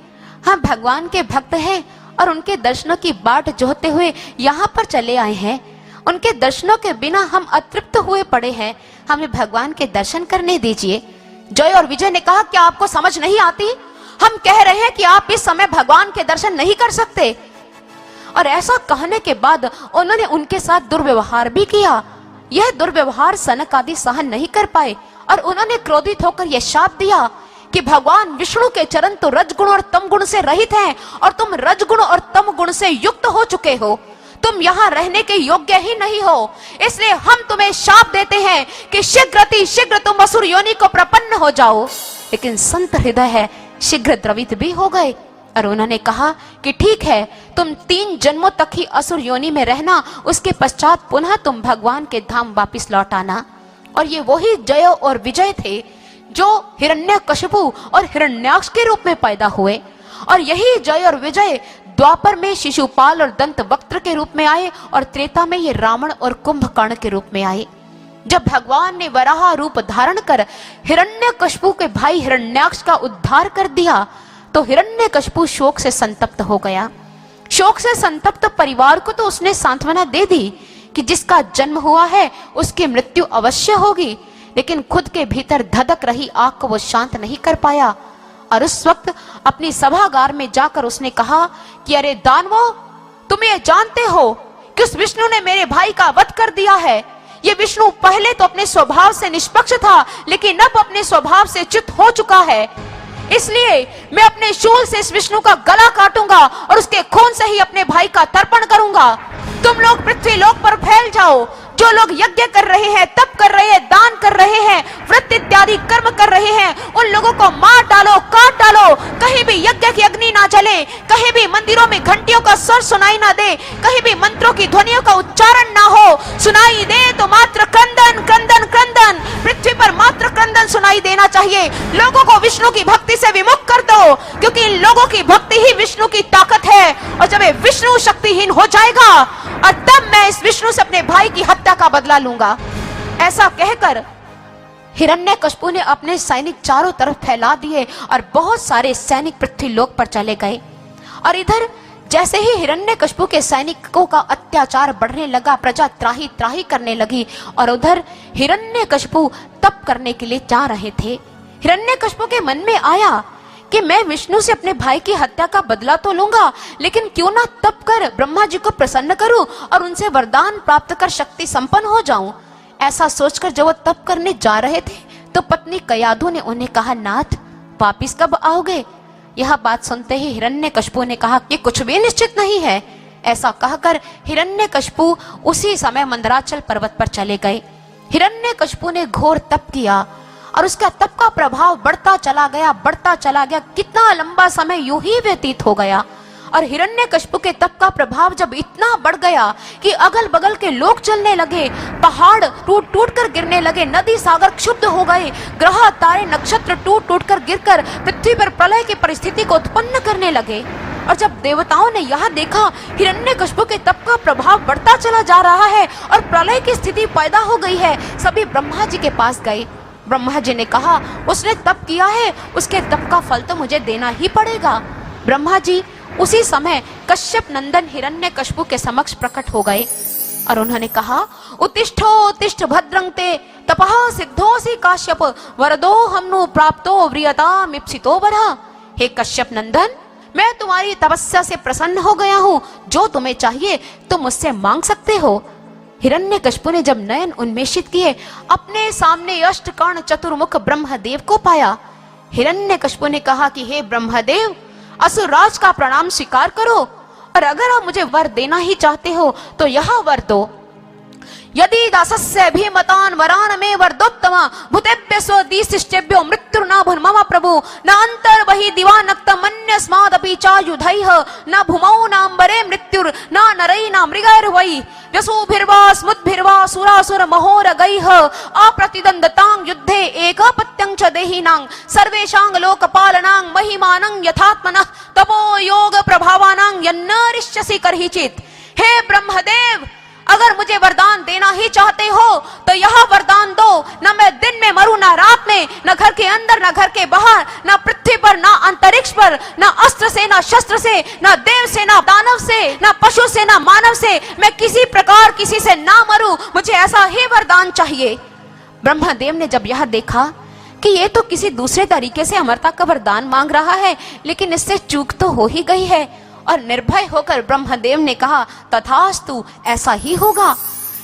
हम भगवान के भक्त हैं और उनके दर्शनों की बाट जोहते हुए यहाँ पर चले आए हैं। उनके दर्शनों के बिना हम अतृप्त हुए पड़े हैं, हमें भगवान के दर्शन करने दीजिए। जय और विजय ने कहा, क्या आपको समझ नहीं आती? हम कह रहे हैं कि आप इस समय भगवान के दर्शन नहीं कर सकते। और ऐसा कहने के बाद उन्होंने उनके साथ दुर्व्यवहार भी किया। यह दुर्व्यवहार सनक आदि सहन नहीं कर पाए और उन्होंने क्रोधित होकर यह शाप दिया कि भगवान विष्णु के चरण तो रजगुण और तम गुण से रहित हैं और तुम रजगुण और तम गुण से युक्त हो चुके हो। तुम यहाँ रहने के योग्य ही नहीं हो, इसलिए हम तुम्हें शाप देते हैं कि शीघ्र तुम असुर योनि को प्रपन्न हो जाओ। लेकिन संत हृदय है, शीघ्र द्रवित भी हो गए और उन्होंने कहा कि ठीक है, तुम 3 जन्मों तक ही असुर योनि में रहना, उसके पश्चात पुनः तुम भगवान के धाम वापिस लौट आना। और ये वही जय और विजय थे जो हिरण्यकशिपु और हिरण्याक्ष के रूप में पैदा हुए। और यही जय और विजय द्वापर में शिशुपाल और दंतवक्त्र के रूप में आए और त्रेता में ये रावण और कुंभकर्ण के रूप में आए। जब भगवान ने वराह रूप धारण कर हिरण्यकशिपु के भाई हिरण्याक्ष का उद्धार कर दिया तो हिरण्यकशिपु शोक से संतप्त हो गया। शोक से संतप्त परिवार को तो उसने सांत्वना दे दी कि जिसका जन्म हुआ है उसकी मृत्यु अवश्य होगी, लेकिन खुद के भीतर धधक रही आग को वो शांत नहीं कर पाया। और उस वक्त अपनी सभागार में जाकर उसने कहा कि अरे दानवों, तुम ये जानते हो कि उस विष्णु ने मेरे भाई का वध कर दिया है। ये विष्णु पहले तो अपने स्वभाव से निष्पक्ष था, लेकिन अब अपने स्वभाव से च्युत हो चुका है। इसलिए मैं अपने शूल से इस विष्णु का गला काटूंगा और उसके खून से ही अपने भाई का तर्पण करूंगा। तुम लोग पृथ्वी लोक पर फैल जाओ। जो लोग यज्ञ कर रहे हैं, तप कर रहे हैं, दान कर रहे हैं, व्रत इत्यादि कर्म कर रहे हैं, उन लोगों को मार डालो, काट डालो। कहीं भी यज्ञ की अग्नि ना जले, कहीं भी मंदिरों में घंटियों का स्वर सुनाई ना दे, कहीं भी मंत्रों की ध्वनियों का उच्चारण ना हो। सुनाई दे तो मात्र क्रंदन क्रंदन क्रंदन, पृथ्वी पर मात्र क्रंदन सुनाई देना चाहिए। लोगों को विष्णु की भक्ति से विमुख कर दो, क्योंकि इन लोगों की भक्ति ही विष्णु की ताकत है। और जब ये विष्णु शक्तिहीन हो जाएगा और तब मैं इस विष्णु से अपने भाई की हत्या का बदला लूंगा। ऐसा कहकर हिरण्यकशिपु ने अपने सैनिक चारों तरफ फैला दिए और बहुत सारे सैनिक पृथ्वी लोक पर चले गए। और इधर जैसे ही हिरण्यकशिपु के सैनिकों का अत्याचार बढ़ने लगा, प्रजा त्राही त्राही करने लगी और उधर हिरण्यकशिपु तप करने के लिए जा रहे थे। हिरण्यकशिपु के मन में आया कि मैं विष्णु से अपने भाई की हत्या का बदला तो लूंगा, लेकिन क्यों ना तप कर ब्रह्मा जी को प्रसन्न करूं और उनसे वरदान प्राप्त कर शक्ति संपन्न हो जाऊं। ऐसा सोचकर जब वो तप करने जा रहे थे तो पत्नी कयाधु ने उन्हें कहा, नाथ वापिस कब आओगे? यह बात सुनते ही हिरण्यकशिपु ने कहा कि कुछ भी निश्चित नहीं है। ऐसा कहकर हिरण्यकशिपु उसी समय मंदराचल पर्वत पर चले गए। हिरण्यकशिपु ने घोर तप किया और उसका तप का प्रभाव बढ़ता चला गया। कितना लंबा समय यूं ही व्यतीत हो गया और हिरण्यकशिपु के तप का प्रभाव जब इतना बढ़ गया कि अगल बगल के लोग चलने लगे, पहाड़ टूट टूट कर गिरने लगे, नदी सागर क्षुब्ध हो गए, ग्रह तारे नक्षत्र टूट टूट कर गिरकर पृथ्वी पर प्रलय की परिस्थिति को उत्पन्न करने लगे। और जब देवताओं ने यह देखा हिरण्यकशिपु के तप का प्रभाव बढ़ता चला जा रहा है और प्रलय की स्थिति पैदा हो गई है, सभी ब्रह्मा जी के पास गए। ब्रह्मा जी ने कहा, उसने तप किया है, उसके तप का फल तो मुझे देना ही पड़ेगा। ब्रह्मा जी उसी समय कश्यप नंदन हिरण्यकशिपु के समक्ष प्रकट हो गए और उन्होंने कहा, उत्तिष्ठो उत्तिष्ठ भद्रं ते तपः सिद्धोसि काश्यप वरदो हमनु प्राप्तो व्रियताम इप्सितो वरः। हे कश्यप नंदन, मैं तुम्हारी तपस्या से प्रसन्न हो गया हूँ, जो तुम्हें चाहिए तुम मुझसे मांग सकते हो। हिरण्यकशिपु ने जब नयन उन्मेषित किए, अपने सामने अष्टकर्ण चतुर्मुख ब्रह्मदेव को पाया। हिरण्यकशिपु ने कहा कि हे ब्रह्मदेव, असुरराज का प्रणाम स्वीकार करो और अगर आप मुझे वर देना ही चाहते हो तो यह वर दो। यदि दासस्य भीमतान वरान में वरदोत्तम भूतेभ्य स्वदिशिष्टेभ्यो मृत्युर्न भूर्मम प्रभु न अंतर बहि दिवानक्तम अन्यस्मादपि चायुधैः न भूमौ नाम्बरे मृत्युर् न नरै न मृगैर्वै व्यसुभिर्वा स्मुद्भिर्वा सुरासुर महोरगैः अप्रतिद्वन्द्वतां युद्धे एकपत्यं च देहिनां सर्वेषां लोकपालनां महिमानं यथात्मनः तपो योग प्रभावानां यन्नरिष्यसि कर्हिचित्। हे ब्रह्मदेव, अगर मुझे वरदान देना ही चाहते हो तो यह वरदान दो, न मैं दिन में मरूं ना रात में, न घर के अंदर न घर के बाहर, न पृथ्वी पर न अंतरिक्ष पर, न अस्त्र से न शस्त्र से, न देव से न दानव से, न पशु से न मानव से, मैं किसी प्रकार किसी से ना मरूं, मुझे ऐसा ही वरदान चाहिए। ब्रह्मदेव ने जब यह देखा कि ये तो किसी दूसरे तरीके से अमरता का वरदान मांग रहा है, लेकिन इससे चूक तो हो ही गई है, और निर्भय होकर ब्रह्मदेव ने कहा तथास्तु, ऐसा ही होगा।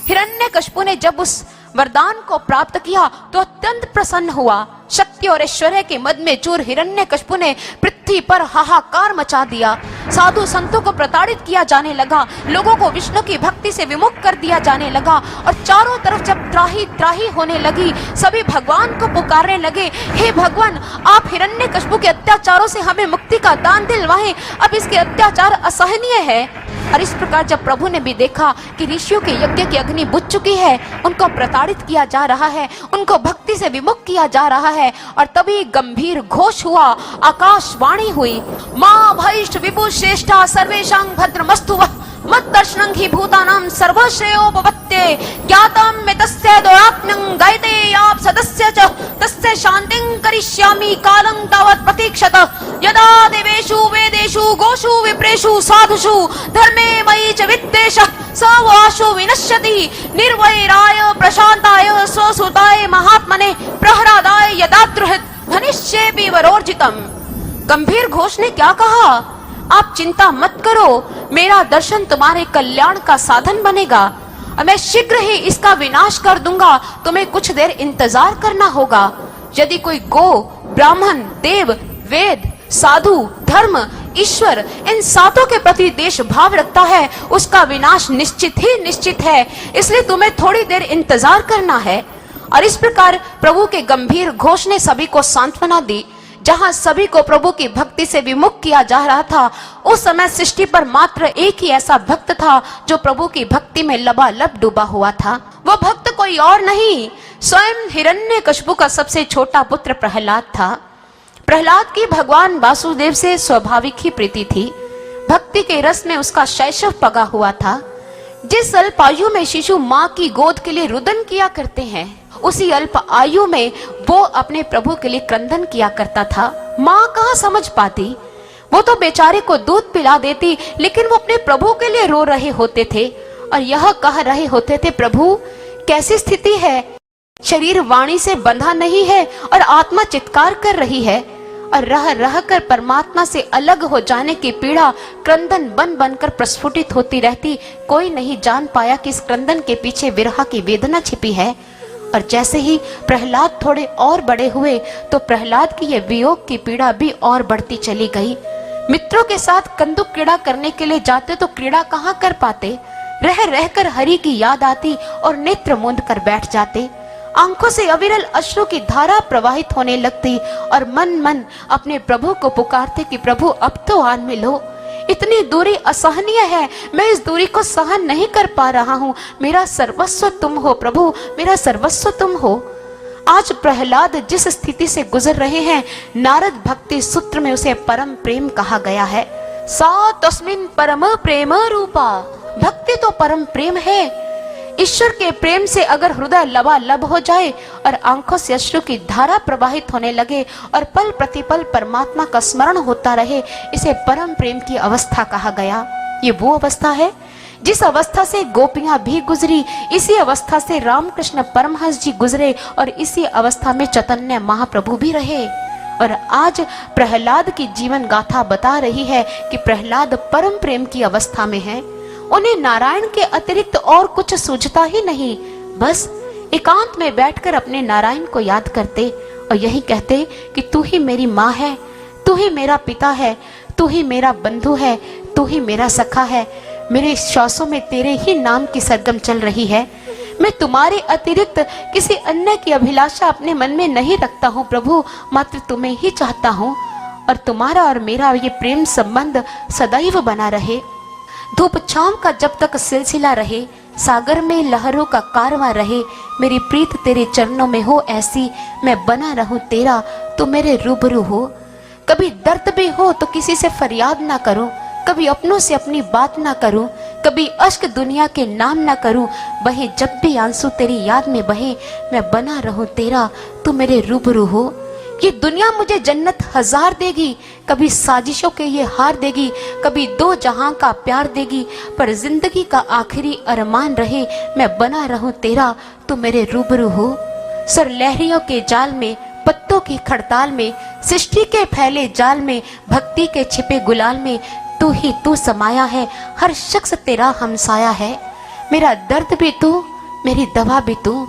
हिरण्यकशिपु ने जब उस वरदान को प्राप्त किया तो अत्यंत प्रसन्न हुआ। शक्ति और ऐश्वर्य के मद में चूर हिरण्यकशिपु ने पृथ्वी पर हाहाकार मचा दिया। साधु संतों को प्रताड़ित किया जाने लगा, लोगों को विष्णु की भक्ति से विमुख कर दिया जाने लगा, और चारों तरफ जब त्राही त्राही होने लगी, सभी भगवान को पुकारने लगे, हे भगवान, आप हिरण्यकशिपु के अत्याचारों से हमें मुक्ति का दान दिलवाएं, अब इसके अत्याचार असहनीय है। और इस प्रकार जब प्रभु ने भी देखा कि ऋषियों के यज्ञ की अग्नि बुझ चुकी है, उनको प्रताड़ित किया जा रहा है, उनको भक्ति से विमुख किया जा रहा है, और तभी गंभीर घोष हुआ, आकाशवाणी हुई, मां भैष्ट विभु श्रेष्ठा सर्वेशां भद्रमस्तु मत दर्शनं ही भूतानां सर्वश्रेयोपपत्ते ज्ञातं मे तस्य दुरात्म्यं गायते याप सदस्य च तस्य शान्तिं करिष्यामि कालं तावत् प्रतीक्षत यदा देवेषु वेदेषु गोषु विप्रेषु साधुषु धर्मे मयि च विद्वेषः स वाशो विनश्यति निर्वैराय प्रशान्ताय स्वसुताय महात्मने प्रहरादाय यदाद्रुहित धनिष्येऽपि वरोर्जितम्। गंभीर घोष ने क्या कहा? आप चिंता मत करो, मेरा दर्शन तुम्हारे कल्याण का साधन बनेगा, और मैं शीघ्र ही इसका विनाश कर दूंगा, तुम्हें कुछ देर इंतजार करना होगा। यदि कोई गो, ब्राह्मण, देव, वेद, साधु, धर्म, ईश्वर, इन सातों के प्रति देश भाव रखता है, उसका विनाश निश्चित ही निश्चित है, इसलिए तुम्हें थोड़ी देर इंतजार करना है। और इस प्रकार प्रभु के गंभीर घोष ने सभी को सांत्वना दी। जहां सभी को प्रभु की भक्ति से विमुख किया जा रहा था, उस समय सृष्टि पर मात्र एक ही ऐसा भक्त था जो प्रभु की भक्ति में लबालब डूबा हुआ था। वह भक्त कोई और नहीं, स्वयं हिरण्यकशिपु का सबसे छोटा पुत्र प्रहलाद था। प्रहलाद की भगवान वासुदेव से स्वाभाविक ही प्रीति थी। भक्ति के रस में उसका शैशव पगा हुआ था। जिस अल्प आयु में शिशु माँ की गोद के लिए रुदन किया करते हैं, उसी अल्प आयु में वो अपने प्रभु के लिए क्रंदन किया करता था। माँ कहाँ समझ पाती, वो तो बेचारे को दूध पिला देती, लेकिन वो अपने प्रभु के लिए रो रहे होते थे और यह कह रहे होते थे, प्रभु कैसी स्थिति है, शरीर वाणी से बंधा नहीं है और आत्मा चित्कार कर रही है, और रह रह कर परमात्मा से अलग हो जाने की पीड़ा क्रंदन बन बनकर प्रस्फुटित होती रहती। कोई नहीं जान पाया कि इस क्रंदन के पीछे विरह की वेदना छिपी है। और जैसे ही प्रहलाद थोड़े और बड़े हुए तो प्रहलाद की यह वियोग की पीड़ा भी और बढ़ती चली गई। मित्रों के साथ कंदुक क्रीड़ा करने के लिए जाते तो क्रीड़ा कहाँ कर पाते, रह रहकर हरि की याद आती और नेत्र मूंद कर बैठ जाते। आंखों से अविरल अश्रु की धारा प्रवाहित होने लगती और मन मन अपने प्रभु को पुकारते कि प्रभु अब तो आन मिलो, इतनी दूरी असहनीय है, मैं इस दूरी को सहन नहीं कर पा रहा हूँ, मेरा सर्वस्व तुम हो प्रभु, मेरा सर्वस्व तुम हो। आज प्रहलाद जिस स्थिति से गुजर रहे हैं, नारद भक्ति सूत्र में उसे परम प्रेम कहा गया है। सा तस्मिन् परम प्रेम रूपा, भक्ति तो परम प्रेम है। ईश्वर के प्रेम से अगर हृदय लबालब हो जाए और आंखों से अश्रु की धारा प्रवाहित होने लगे और पल प्रतिपल परमात्मा का स्मरण होता रहे, इसे परम प्रेम की अवस्था कहा गया। ये वो अवस्था है जिस अवस्था से गोपियां भी गुजरी, इसी अवस्था से रामकृष्ण परमहंस जी गुजरे और इसी अवस्था में चैतन्य महाप्रभु भी रहे। और आज प्रहलाद की जीवन गाथा बता रही है कि प्रहलाद परम प्रेम की अवस्था में है। उन्हें नारायण के अतिरिक्त और कुछ सूझता ही नहीं, बस एकांत में बैठकर अपने नारायण को याद करते और यही कहते कि तू ही मेरी माँ है, तू ही मेरा पिता है, तू ही मेरा बंधु है, तू ही मेरा सखा है, मेरे श्वासों में तेरे ही नाम की सरगम चल रही है। मैं तुम्हारे अतिरिक्त किसी अन्य की अभिलाषा अपने मन में नहीं रखता हूँ प्रभु, मात्र तुम्हें ही चाहता हूँ और तुम्हारा और मेरा ये प्रेम संबंध सदैव बना रहे। धूप छांव का जब तक सिलसिला रहे, सागर में लहरों का कारवां रहे, मेरी प्रीत तेरे चरणों में हो ऐसी, मैं बना रहूं तेरा, तू मेरे रूबरू हो। कभी दर्द भी हो तो किसी से फरियाद ना करूं, कभी अपनों से अपनी बात ना करूं, कभी अश्क दुनिया के नाम ना करूं, बहे जब भी आंसू तेरी याद में बहे, मैं बना रहूं तेरा, तू मेरे रूबरू हो। ये दुनिया मुझे जन्नत हजार देगी, कभी साजिशों के ये हार देगी, कभी दो जहां का प्यार देगी, पर जिंदगी का आखिरी अरमान रहे, मैं बना रहूं तेरा, तू मेरे रूबरू हो। सर लहरियों के जाल में, पत्तों की खड़ताल में, सृष्टि के फैले जाल में, भक्ति के छिपे गुलाल में, तू ही तू समाया है, हर शख्स तेरा हमसाया है। मेरा दर्द भी तू, मेरी दवा भी तू,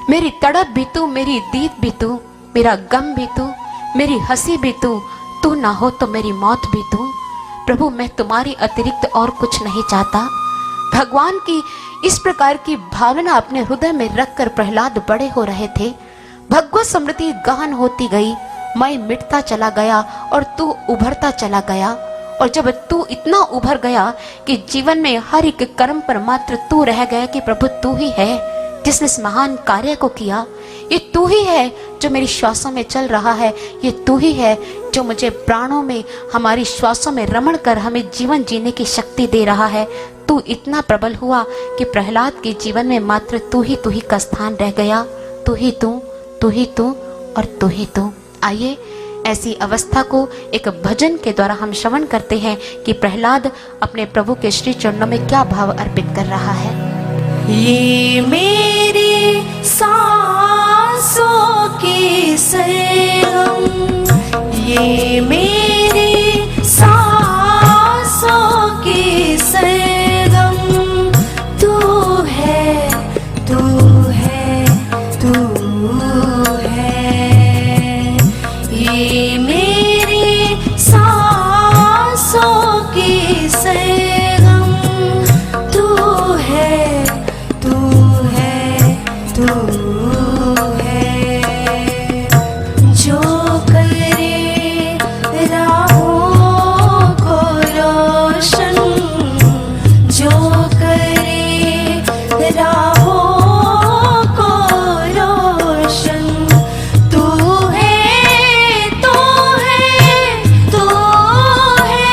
मेरी तड़प भी तू, मेरी दीद भी तू, मेरा गम भी तू, मेरी हंसी भी तू, तू ना हो तो मेरी मौत भी तू। प्रभु मैं तुम्हारी अतिरिक्त और कुछ नहीं चाहता। भगवान की इस प्रकार की भावना अपने हृदय में रखकर प्रहलाद बड़े हो रहे थे। भगवत स्मृति गहन होती गई, मैं मिटता चला गया और तू उभरता चला गया। और जब तू इतना उभर गया कि जीवन में हर एक कर्म पर मात्र तू रह गया कि प्रभु तू ही है जिसने इस महान कार्य को किया, ये तू ही है जो मेरी श्वासों में चल रहा है, ये तू ही है जो मुझे प्राणों में, हमारी श्वासों में रमण कर हमें जीवन जीने की शक्ति दे रहा है। तू इतना प्रबल हुआ कि प्रहलाद के जीवन में मात्र तू ही का स्थान रह गया। तू ही तू, तू ही तू और तू ही तू। आइए ऐसी अवस्था को एक भजन के द्वारा हम श्रवण करते हैं कि प्रहलाद अपने प्रभु के श्री चरणों में क्या भाव अर्पित कर रहा है। ये मेरी सांसों की सरगम, ये मेरी सांसों की सरगम, तू है, तू है, तू है। ये मेरी सांसों की सरगम, तू है, तू है, तू है। जो करे राहों को रोशन, जो करे राहों को रोशन, तू है, तू है, तू है।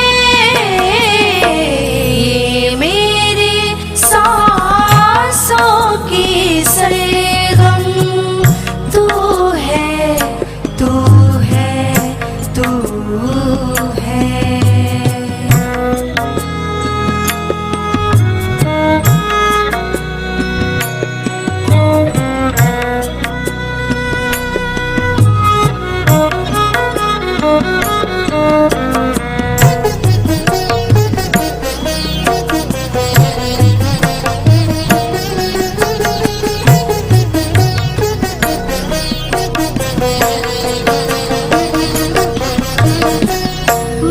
ये मेरी सांसों की सरगम, तू है, तू है, तू है।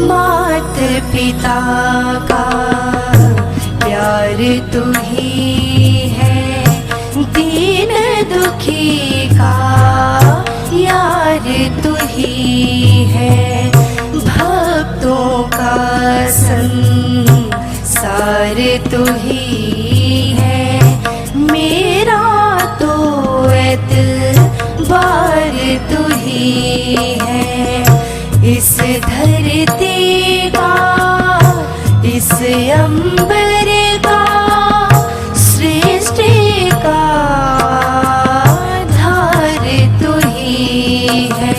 मात पिता का प्यार तू ही है, दीन दुखी का यार तू ही है। भक्तों का संसार तू ही है, मेरा तो एतबार तू ही है। इस धरती का, इस अंबर का, सृष्टि का धार तू ही है।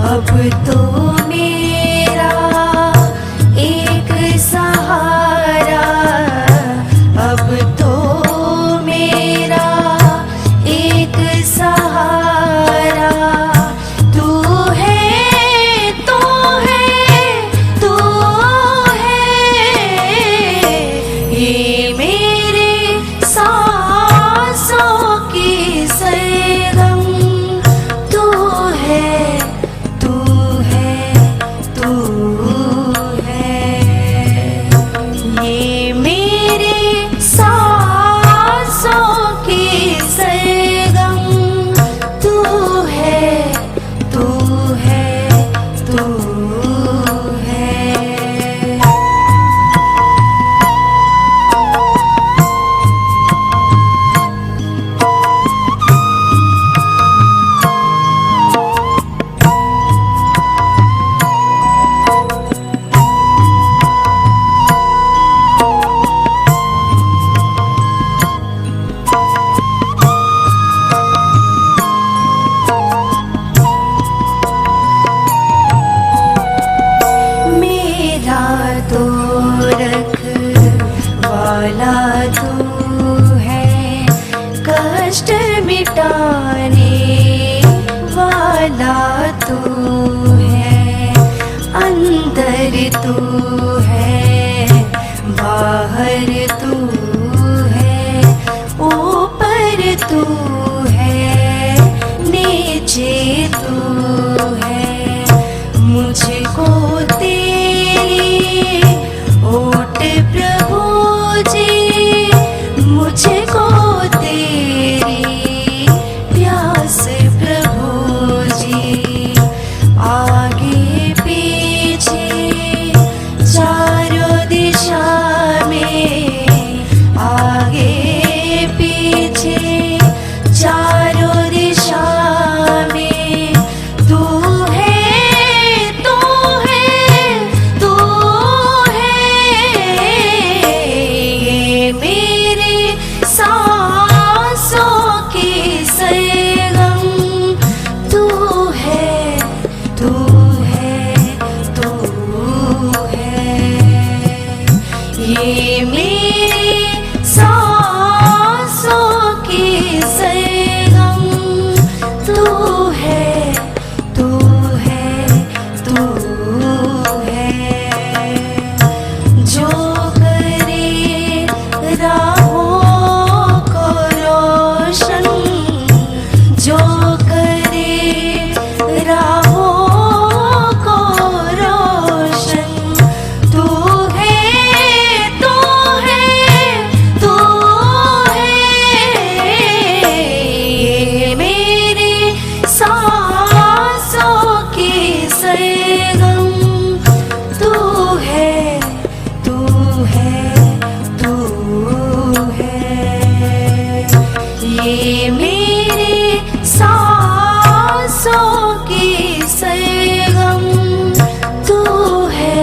अब तो मेरा एक सहारा, अब तो मेरा एक सहारा, तू है, तू है, मेरा तो रखवाला तू है, कष्ट मिटाने वाला तू है, अंदर तू है बाहर तू है, ऊपर तू है नीचे तू है, मुझको तेरी ओट प्रभु जी, मुझको तेरी प्यास प्रभु जी, आगे पीछे चारों दिशा में, आगे पीछे चारों दिशा में तू है, तू है, तू है, ये मेरे सांसों की सरगम तू है, तू है, तू है, ये मेरे सांसों की सरगम तू है, तू है, तू है, जो करे राहों को रोशन, जो करे राहों को रोशन, तू है, तू है, तू है, ये मेरे सांसों की सरगम तू है, तू है, तू है, ये मेरे सांसों की सरगम तू है,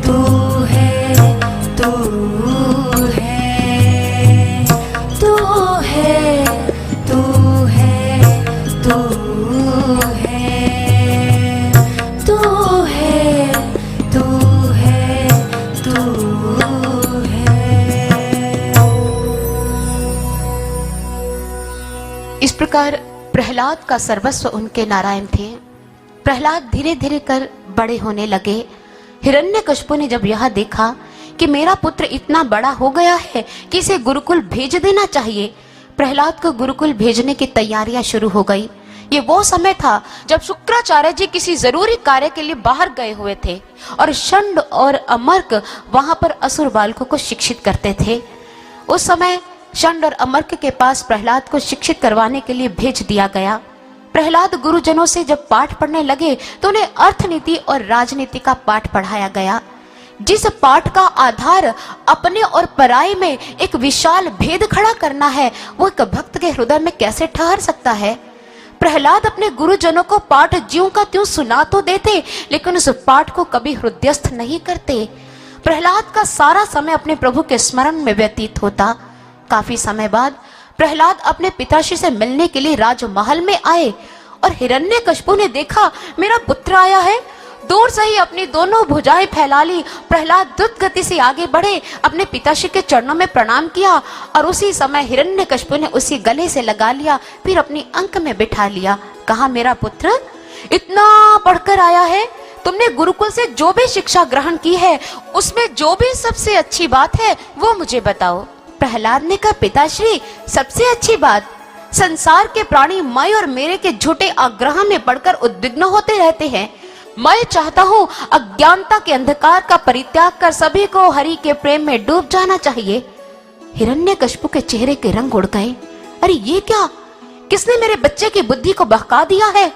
तू है, तू है, तू है, तू है, तू है, तू है, तू है, तू है। इस प्रकार प्रहलाद का सर्वस्व उनके नारायण थे। प्रहलाद धीरे धीरे कर बड़े होने लगे। हिरण्यकशिपु ने जब यह देखा कि मेरा पुत्र इतना बड़ा हो गया है कि इसे गुरुकुल भेज देना चाहिए, प्रहलाद को गुरुकुल भेजने की तैयारियां शुरू हो गई। ये वो समय था जब शुक्राचार्य जी किसी जरूरी कार्य के लिए बाहर गए हुए थे और षंड और अमर्क वहां पर असुर बालकों को शिक्षित करते थे। उस समय षंड और अमर्क के पास प्रहलाद को शिक्षित करवाने के लिए भेज दिया गया। प्रहलाद गुरुजनों से जब पाठ पढ़ने लगे तो उन्हें अर्थनीति और राजनीति का पाठ पढ़ाया गया। जिस पाठ का आधार अपने और पराये में एक विशाल भेद खड़ा करना है, वो एक भक्त के हृदय में कैसे ठहर सकता है। प्रहलाद अपने गुरुजनों को पाठ ज्यों का त्यों सुना तो देते, लेकिन उस पाठ को कभी हृदयस्थ नहीं करते। प्रहलाद का सारा समय अपने प्रभु के स्मरण में व्यतीत होता। काफी समय बाद प्रहलाद अपने पिताश्री से मिलने के लिए राजमहल में आए और हिरण्यकशिपु ने देखा मेरा पुत्र आया है। दूर से ही अपनी दोनों भुजाएं फैला ली। प्रहलाद द्रुत गति से आगे बढ़े, अपने पिताश्री के चरणों में प्रणाम किया और उसी समय हिरण्यकशिपु ने उसी गले से लगा लिया, फिर अपनी अंक में बिठा लिया। कहा, मेरा पुत्र इतना पढ़कर आया है, तुमने गुरुकुल से जो भी शिक्षा ग्रहण की है उसमें जो भी सबसे अच्छी बात है वो मुझे बताओ। प्रहलाद ने कहा, पिताश्री सबसे अच्छी बात, संसार के प्राणी मैं और मेरे के झूठे आग्रह में पड़कर उद्विग्न होते रहते हैं। मैं चाहता हूँ अज्ञानता के अंधकार का परित्याग कर सभी को हरि के प्रेम में डूब जाना चाहिए। हिरण्यकशिपु के चेहरे के रंग उड़ गए। अरे ये क्या, किसने मेरे बच्चे की बुद्धि को बहका दिया है?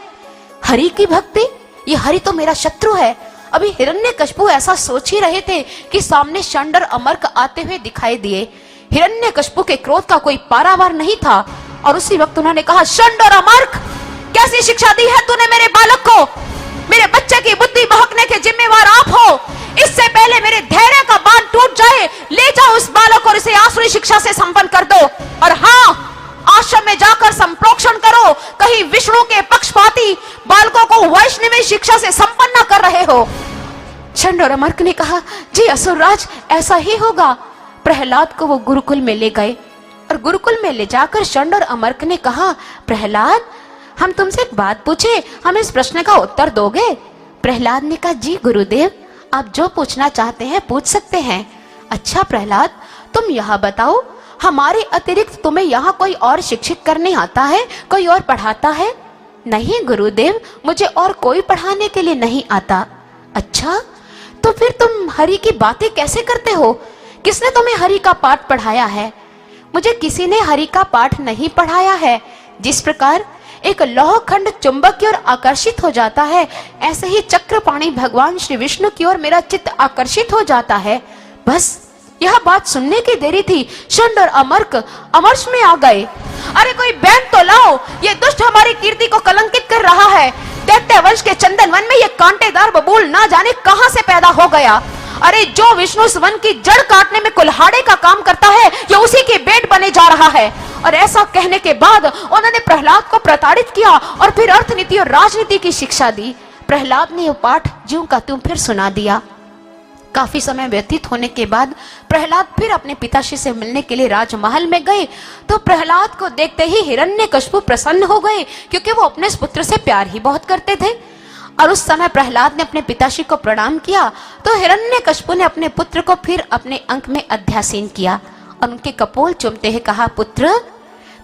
हरि की भक्ति, ये हरि तो मेरा शत्रु है। अभी हिरण्यकशिपु ऐसा सोच ही रहे थे कि सामने षंड और अमर्क आते हुए दिखाई दिए। हिरण्यकशिपु के क्रोध का कोई पारावार नहीं था और उसी वक्त उन्होंने कहा, षंड और अमर्क, कैसी शिक्षा दी है तूने मेरे बालक को? मेरे बच्चे की बुद्धि बहकने के जिम्मेवार आप हो। इससे पहले मेरे धैर्य का बांध टूट जाए, ले जाओ उस बालक और इसे आसुरी शिक्षा से संपन्न कर दो। और हाँ, आश्रम में जाकर संप्रोक्षण करो, कहीं विष्णु के पक्षपाती बालकों को वैष्णवी शिक्षा से संपन्न कर रहे हो। चंड और अमर्क ने कहा, जी असुरराज, ऐसा ही होगा। प्रहलाद को वो गुरुकुल में ले गए और गुरुकुल में ले जाकर चंड और अमर्क ने कहा, प्रहलाद, हम तुमसे एक बात पूछे, हम इस प्रश्न का उत्तर दोगे? प्रहलाद ने कहा, जी गुरुदेव, आप जो पूछना चाहते हैं पूछ सकते हैं। अच्छा प्रहलाद, तुम यह बताओ, हमारे अतिरिक्त तुम्हें यहाँ कोई और शिक्षित करने आता है, कोई और पढ़ाता है? नहीं गुरुदेव, मुझे और कोई पढ़ाने के लिए नहीं आता। अच्छा, तो फिर तुम हरि की बातें कैसे करते हो? किसने तुम्हें हरि का पाठ पढ़ाया है? मुझे किसी ने हरि का पाठ नहीं पढ़ाया है। जिस प्रकार एक लौह खंड चुंबक की ओर आकर्षित हो जाता है, ऐसे ही चक्रपाणी भगवान श्री विष्णु की ओर मेरा चित्त आकर्षित हो जाता है। बस यह बात सुनने की देरी थी, चंड और अमर्क अमर्ष में आ गए। अरे कोई बैन तो लाओ, ये दुष्ट हमारी कीर्ति को कलंकित कर रहा है। दैत्य वंश के चंदन वन में ये कांटेदार बबूल ना जाने कहां से पैदा हो गया। अरे जो विष्णु इस वन की जड़ काटने में कुल्हाड़े का काम करता है, ये उसी के बेट बने जा रहा है। और ऐसा कहने के बाद उन्होंने प्रहलाद को प्रताड़ित किया और फिर अर्थनीति और राजनीति की शिक्षा दी। प्रहलाद ने वो पाठ ज्यों का त्यों फिर सुना दिया। काफी समय व्यतीत होने के बाद प्रहलाद फिर अपने पिताश्री से मिलने के लिए राजमहल में गए, तो प्रहलाद को देखते ही हिरण्यकशिपु प्रसन्न हो गए, क्योंकि वो अपने इस पुत्र से प्यार ही बहुत करते थे। और उस समय प्रहलाद ने अपने पिताश्री को प्रणाम किया, तो हिरण्यकशिपु ने अपने पुत्र को फिर अपने अंक में अध्यासीन किया और उनके कपोल चूमते हुए कहा, पुत्र,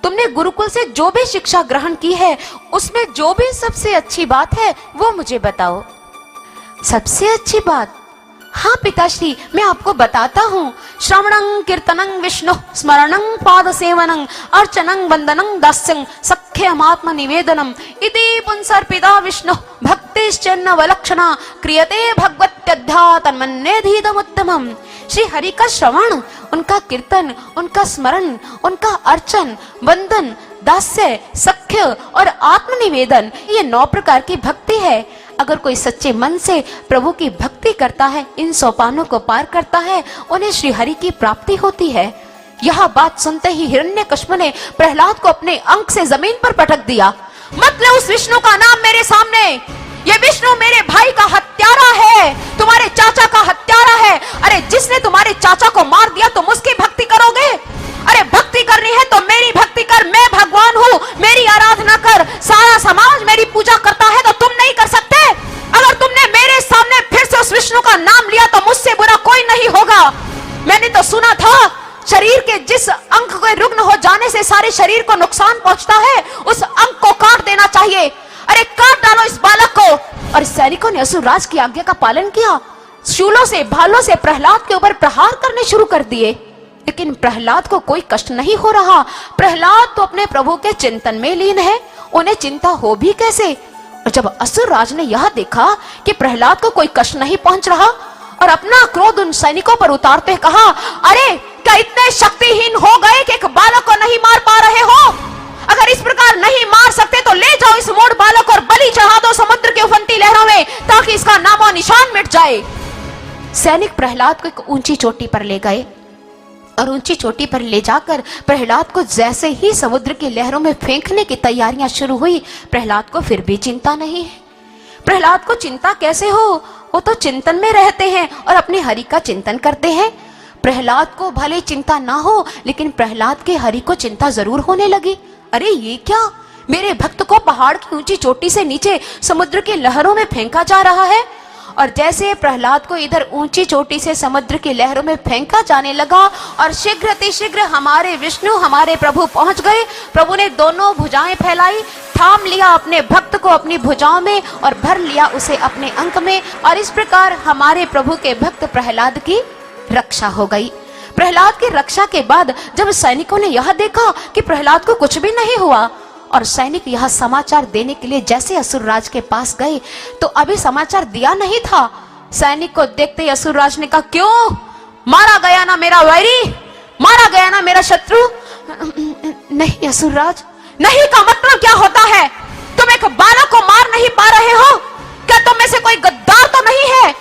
तुमने गुरुकुल से जो भी शिक्षा ग्रहण की है, उसमें जो भी सबसे अच्छी बात है वो मुझे बताओ। सबसे अच्छी बात? हाँ पिताश्री, मैं आपको बताता हूँ। श्रवणं कीर्तनं विष्णु स्मरणं पाद सेवनं अर्चनं वंदनं दास्यं सख्यमात्म निवेदनम इति पुंसर्पिता विष्णु भक्तिश्चन्न वलक्षणा क्रियते भगवत्यध्या तन्मन्येधीतमुत्तमम्। श्री हरि का श्रवण, उनका कीर्तन, उनका स्मरण, उनका अर्चन, वंदन, दास्य, सख्य और आत्मनिवेदन, ये 9 प्रकार की भक्ति है। अगर कोई सच्चे मन से प्रभु की भक्ति करता है, इन सोपानों को पार करता है, उन्हें श्री हरि की प्राप्ति होती है। यह बात सुनते ही हिरण्यकशिपु ने प्रहलाद को अपने अंक से जमीन पर पटक दिया। मत ले उस विष्णु का नाम मेरे सामने। ये विष्णु मेरे भाई का हत्यारा है, तुम्हारे चाचा का हत्यारा है। अरे जिसने तुम्हारे चाचा को मार दिया तुम उसकी भक्ति करोगे? अरे भक्ति करनी है तो मेरी भक्ति कर, मैं भगवान हूँ, मेरी आराधना कर। सारा समाज मेरी पूजा करता है तो तुम नहीं कर सकते? अगर तुमने मेरे सामने फिर से उस विष्णु का नाम लिया तो मुझसे बुरा कोई नहीं होगा। मैंने तो सुना था शरीर के जिस अंग के रुग्ण हो जाने से सारे शरीर को नुकसान पहुंचता है, उस अंग को काट देना चाहिए। अरे काट डालो इस बालक को। और सैनिकों ने असुरराज की आज्ञा का पालन किया, शूलों से भालों से प्रहलाद के ऊपर प्रहार करने शुरू कर दिए। लेकिन प्रहलाद को कोई कष्ट नहीं हो रहा। प्रहलाद तो अपने प्रभु के चिंतन में लीन है, उन्हें चिंता हो भी कैसे। और जब असुरराज ने यह देखा कि प्रहलाद को कोई कष्ट नहीं पहुंच रहा और अपना क्रोध उन सैनिकों पर उतारते कहा, अरे क्या इतने शक्तिहीन हो गए कि एक बालक को नहीं मार पा रहे हो? अगर इस प्रकार नहीं मार सकते तो ले जाओ इस मूढ़ बालक और बलि चढ़ा दो समुद्र के उफनती लहरों में, ताकि इसका नामो निशान मिट जाए। सैनिक प्रहलाद को एक ऊंची चोटी पर ले गए और ऊंची चोटी पर ले जाकर प्रहलाद को जैसे ही समुद्र की लहरों में फेंकने की तैयारियां शुरू हुई, प्रहलाद को फिर भी चिंता नहीं है। प्रहलाद को चिंता कैसे हो? वो तो चिंतन में रहते हैं और अपने हरि का चिंतन करते हैं। प्रहलाद को भले चिंता ना हो, लेकिन प्रहलाद के हरि को चिंता जरूर होने लगी। अरे ये क्या, मेरे भक्त को पहाड़ की ऊंची चोटी से नीचे समुद्र की लहरों में फेंका जा रहा है। और जैसे प्रहलाद को इधर ऊंची चोटी से समुद्र की लहरों में फेंका जाने लगा और शीघ्र हमारे विष्णु, हमारे प्रभु पहुंच गए। प्रभु ने दोनों भुजाएं फैलाई, थाम लिया अपने भक्त को अपनी भुजाओं में और भर लिया उसे अपने अंक में। और इस प्रकार हमारे प्रभु के भक्त प्रहलाद की रक्षा हो गई। प्रहलाद की रक्षा के बाद जब सैनिकों ने यह देखा कि प्रहलाद को कुछ भी नहीं हुआ, और सैनिक यह समाचार देने के लिए जैसे असुरराज के पास गए, तो अभी समाचार दिया नहीं था। सैनिक को देखते ही असुरराज ने कहा, क्यों मारा गया ना मेरा वैरी, मारा गया ना मेरा शत्रु? नहीं असुरराज। नहीं का मतलब क्या होता है? तुम एक बालक को मार नहीं पा रहे हो क्या? तुम में से कोई गद्दार तो नहीं है?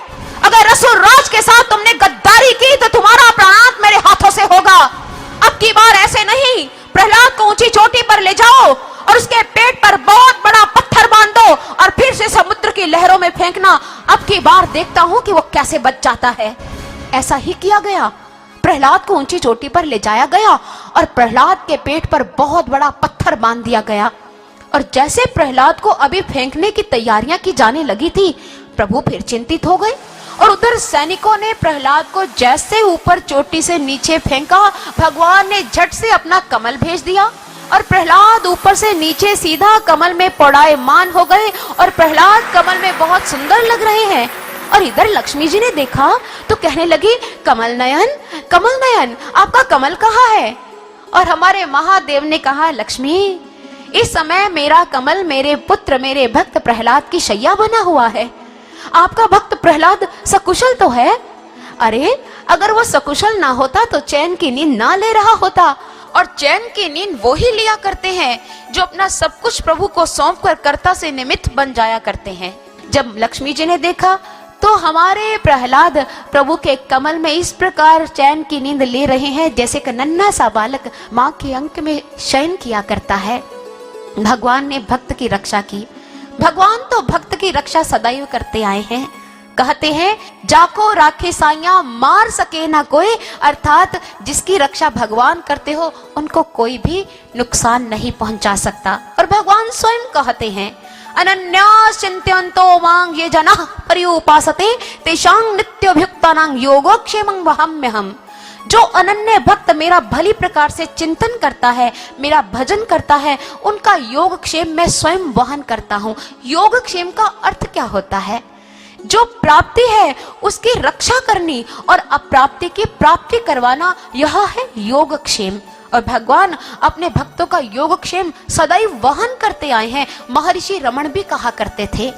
अगर असुरराज के साथ तुमने गद्दारी की तो तुम्हारा प्राणांत मेरे हाथों से होगा। अब की बार ऐसे नहीं, प्रहलाद को ऊंची चोटी पर ले जाओ और उसके पेट पर बहुत बड़ा पत्थर बांध दो और फिर से समुद्र की लहरों में फेंकना। अब की बार देखता हूं कि वो कैसे बच जाता है। ऐसा ही किया गया। प्रहलाद को ऊंची चोटी पर ले जाया गया और प्रहलाद के पेट पर बहुत बड़ा पत्थर बांध दिया गया। और जैसे प्रहलाद को अभी फेंकने की तैयारियां की जाने लगी थी, प्रभु फिर चिंतित हो गए और उधर सैनिकों ने प्रहलाद को जैसे ऊपर चोटी से नीचे फेंका, भगवान ने झट से अपना कमल भेज दिया और प्रहलाद ऊपर से नीचे सीधा कमल में पौड़ायमान हो गए और प्रहलाद कमल में बहुत सुंदर लग रहे हैं। और इधर लक्ष्मी जी ने देखा तो कहने लगी, कमल नयन आपका कमल कहाँ है? और हमारे महादेव ने कहा, लक्ष्मी इस समय मेरा कमल मेरे पुत्र मेरे भक्त प्रहलाद की शैया बना हुआ है। आपका भक्त प्रहलाद सकुशल तो है? अरे अगर वो सकुशल ना होता तो चैन की नींद ना ले रहा होता, और चैन की नींद वो ही लिया करते हैं जो अपना सब कुछ प्रभु को सौंप कर कर्ता से निमित्त बन जाया करते हैं। जब लक्ष्मी जी ने देखा तो हमारे प्रहलाद प्रभु के कमल में इस प्रकार चैन की नींद ले रहे हैं जैसे कि नन्हा सा बालक माँ के अंक में शयन किया करता है। भगवान ने भक्त की रक्षा की। भगवान तो भक्त की रक्षा सदैव करते आए हैं। कहते हैं, जाको राखे साइया मार सके ना कोई, अर्थात जिसकी रक्षा भगवान करते हो उनको कोई भी नुकसान नहीं पहुंचा सकता। और भगवान स्वयं कहते हैं, अनन्यास चिंत्यन्तो मां ये जनाः पर्युपासते तेषां नित्योभियुक्तानां योगक्षेमं वहाम्यहम्। जो अनन्य भक्त मेरा भली प्रकार से चिंतन करता है, मेरा भजन करता है, उनका योगक्षेम मैं स्वयं वहन करता हूँ। योगक्षेम का अर्थ क्या होता है? जो प्राप्ति है उसकी रक्षा करनी और अप्राप्ति की प्राप्ति करवाना, यह है योगक्षेम। और भगवान अपने भक्तों का योगक्षेम सदैव वहन करते आए हैं। महर्षि रमण भी कहा करते थे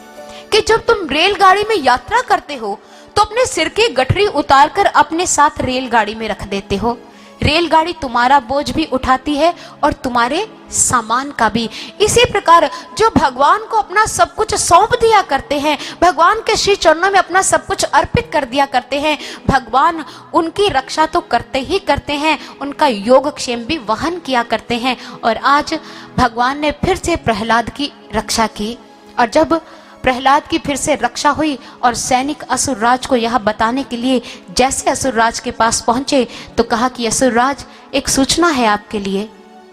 कि जब तुम रेलगाड़ी में यात्रा करते हो तो अपने सिर की गठरी उतारकर अपने साथ रेलगाड़ी में रख देते हो। रेलगाड़ी तुम्हारा बोझ भी उठाती है और तुम्हारे सामान का भी। इसी प्रकार जो भगवान को अपना सब कुछ सौंप दिया करते हैं, भगवान के श्री चरणों में अपना सब कुछ अर्पित कर दिया करते हैं, भगवान उनकी रक्षा तो करते ही करते हैं, उनका योगक्षेम भी वहन किया करते हैं। और आज भगवान ने फिर से प्रहलाद की रक्षा की। और जब प्रहलाद की फिर से रक्षा हुई और सैनिक असुरराज को यह बताने के लिए जैसे असुरराज के पास पहुंचे तो कहा कि असुरराज, एक सूचना है आपके लिए।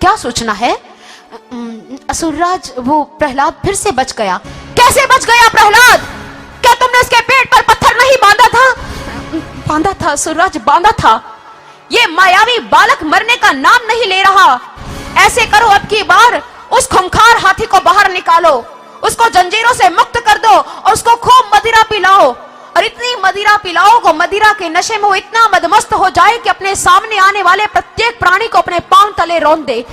क्या सूचना है? असुरराज, वो प्रहलाद फिर से बच गया। कैसे बच गया प्रहलाद? क्या तुमने उसके पेट पर पत्थर नहीं बांधा था? बांधा था असुरराज, बांधा था। ये मायावी बालक मरने का नाम नहीं ले रहा। ऐसे करो, अब की बार उस खूंखार हाथी को बाहर निकालो, उसको जंजीरों से मुक्त कर दो और उसको खूब मदिरा पिलाओ। और इतनी मदिरा पिलाओ को मदिरा के नशे में वो इतना मदमस्त हो जाए कि अपने सामने आने वाले प्रत्येक प्राणी को अपने पांव तले रौंद दे।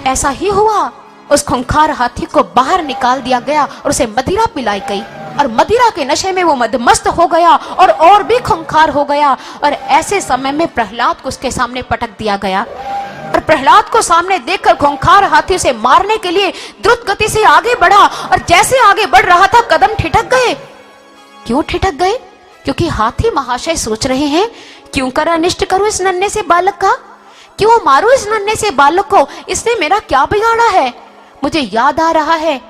ऐसा ही हुआ। उस खूंखार हाथी को बाहर निकाल दिया गया और उसे मदिरा पिलाई गई और मदिरा के नशे में वो मदमस्त हो गया और भी खूंखार हो गया। और ऐसे समय में प्रहलाद को उसके सामने पटक दिया गया और प्रहलाद को सामने देखकर खूंखार हाथी उसे मारने के लिए द्रुत गति से आगे बढ़ा। और जैसे आगे बढ़ रहा था, कदम ठिठक गए। क्यों ठिठक गए? क्योंकि हाथी महाशय सोच रहे हैं, क्यों कर अनिष्ट करूं इस नन्हे से बालक का, क्यों मारूं इस नन्हे से बालक को, इसने मेरा क्या बिगाड़ा है। मुझे याद आ रहा है,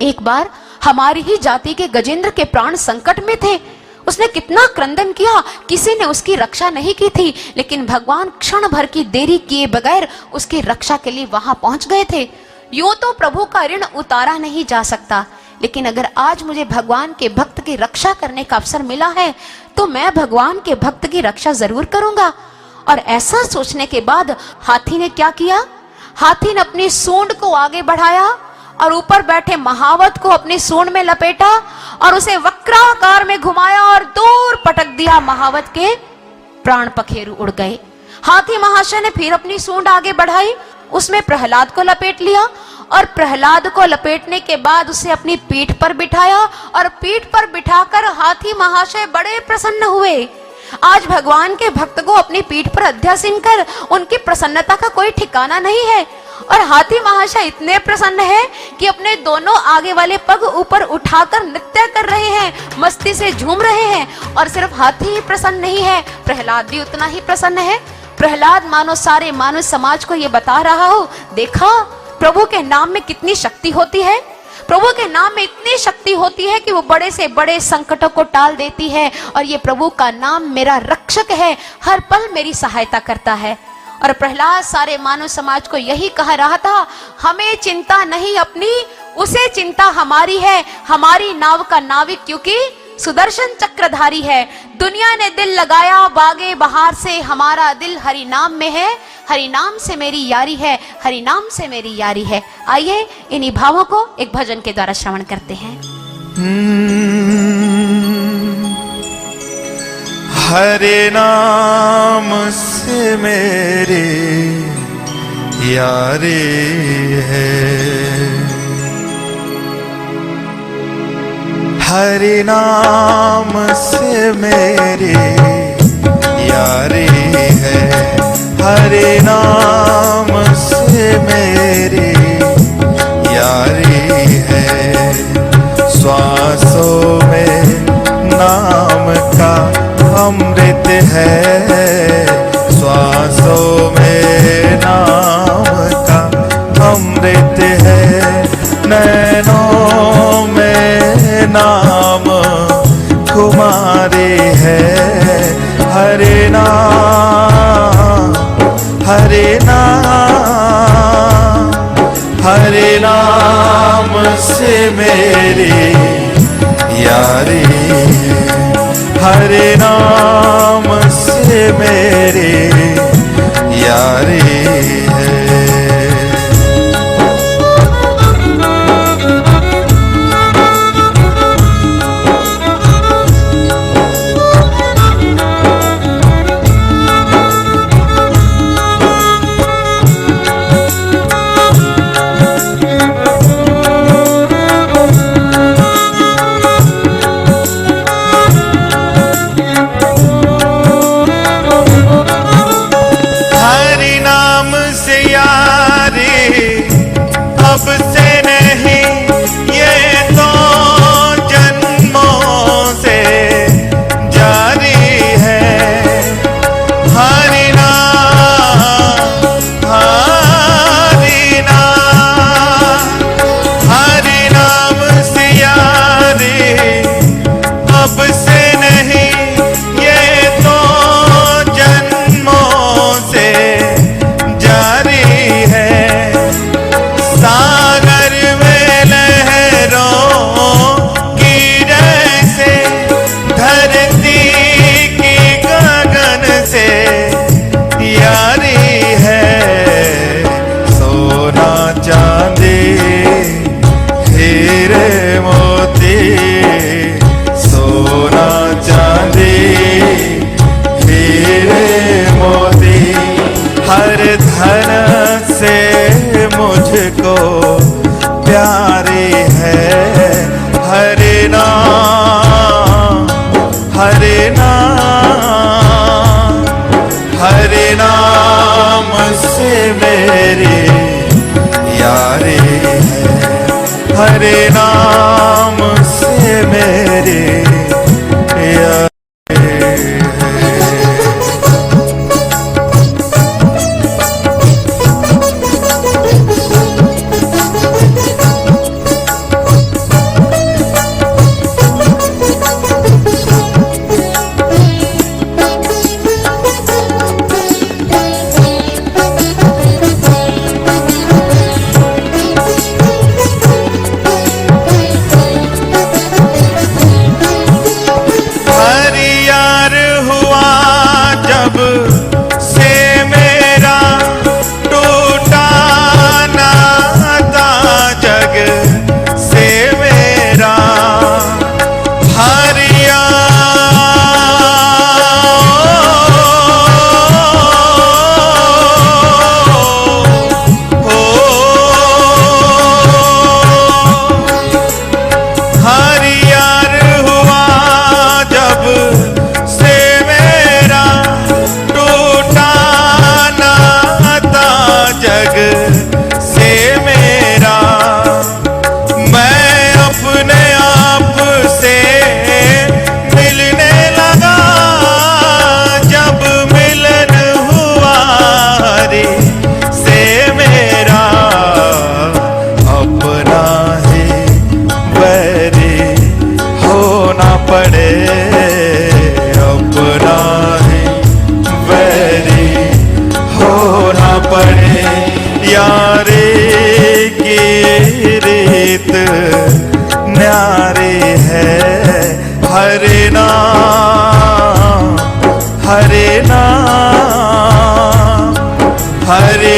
एक बार हमारी ही जाति के गजेंद्र के प्राण संकट में थे। उसने कितना क्रंदन किया, किसी ने उसकी रक्षा नहीं की थी, लेकिन भगवान क्षण भर की देरी किए बगैर उसकी रक्षा के लिए वहां पहुंच गए थे। यूं तो प्रभु का ऋण उतारा नहीं जा सकता, लेकिन अगर आज मुझे भगवान के भक्त की रक्षा करने का अवसर मिला है तो मैं भगवान के भक्त की रक्षा जरूर करूंगा। और ऐसा सोचने के बाद हाथी ने क्या किया? हाथी ने अपनी सूंड को आगे बढ़ाया और ऊपर बैठे महावत को अपनी सूंड में लपेटा और उसे वक्राकार में घुमाया और दूर पटक दिया। महावत के प्राण पखेरु उड़ गए। हाथी महाशय ने फिर अपनी सूंड आगे बढ़ाई, उसमें प्रहलाद को लपेट लिया और प्रहलाद को लपेटने के बाद उसे अपनी पीठ पर बिठाया और पीठ पर बिठाकर हाथी महाशय बड़े प्रसन्न हुए। आज भगवान के भक्त को अपनी पीठ पर अध्यासीन कर उनकी प्रसन्नता का कोई ठिकाना नहीं है। और हाथी महाशय इतने प्रसन्न है कि अपने दोनों आगे वाले पग ऊपर उठाकर नृत्य कर रहे हैं, मस्ती से झूम रहे हैं। और सिर्फ हाथी ही प्रसन्न नहीं है, प्रहलाद भी उतना ही प्रसन्न है। प्रहलाद मानो सारे मानव समाज को ये बता रहा हो, देखा प्रभु के नाम में कितनी शक्ति होती है, प्रभु के नाम में इतनी शक्ति होती है कि वो बड़े से बड़े संकटों को टाल देती है। और ये प्रभु का नाम मेरा रक्षक है, हर पल मेरी सहायता करता है। और प्रहलाद सारे मानव समाज को यही कह रहा था, हमें चिंता नहीं अपनी, उसे चिंता हमारी है, हमारी नाव का नाविक क्योंकि सुदर्शन चक्रधारी है। दुनिया ने दिल लगाया बागे बहार से, हमारा दिल हरि नाम में है, हरि नाम से मेरी यारी है, हरि नाम से मेरी यारी है। आइए इन्हीं भावों को एक भजन के द्वारा श्रवण करते हैं। हरे नाम से मेरे यारी है, हरे नाम से मेरे यारी है, हरे नाम से मेरे यारी है। श्वासों में नाम का अमृत है, श्वासों में नाम का अमृत है, नैनों में नाम कुमारी है। हरे नाम, हरे नाम, हरे नाम से मेरी यारी है, हरे नाम से मेरी यारी है। अब से नहीं ये तो जन्मों से जारी है। हरि नाम, हरि नाम, हरि नाम से यारी अब से नहीं ये तो जन्मों से जारी है। सागर में लहरों की जैसे धरती की गगन से यारी है। सोना चांदी हीरे मोती, सोना चांदी हीरे मोती, हर धन से मुझको प्यारी है। हरे नाम, हरे नाम, हरे नाम से मेरी यारी है, हरे नाम से मेरी यारी है।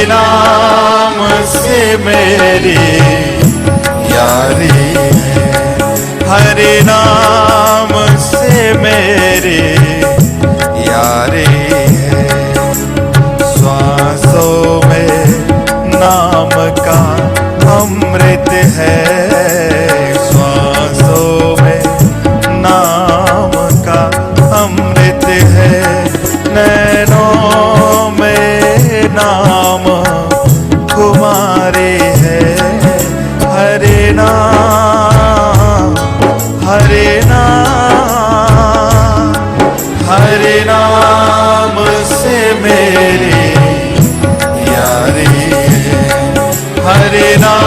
नाम से मेरी यारी है, हरे नाम से मेरी यारी है। श्वासों में नाम का अमृत है, श्वासों में नाम का अमृत है। नैनों में नाम तुम्हारे है, हरे नाम, हरे नाम, हरे नाम से मेरी यारी है, हरे नाम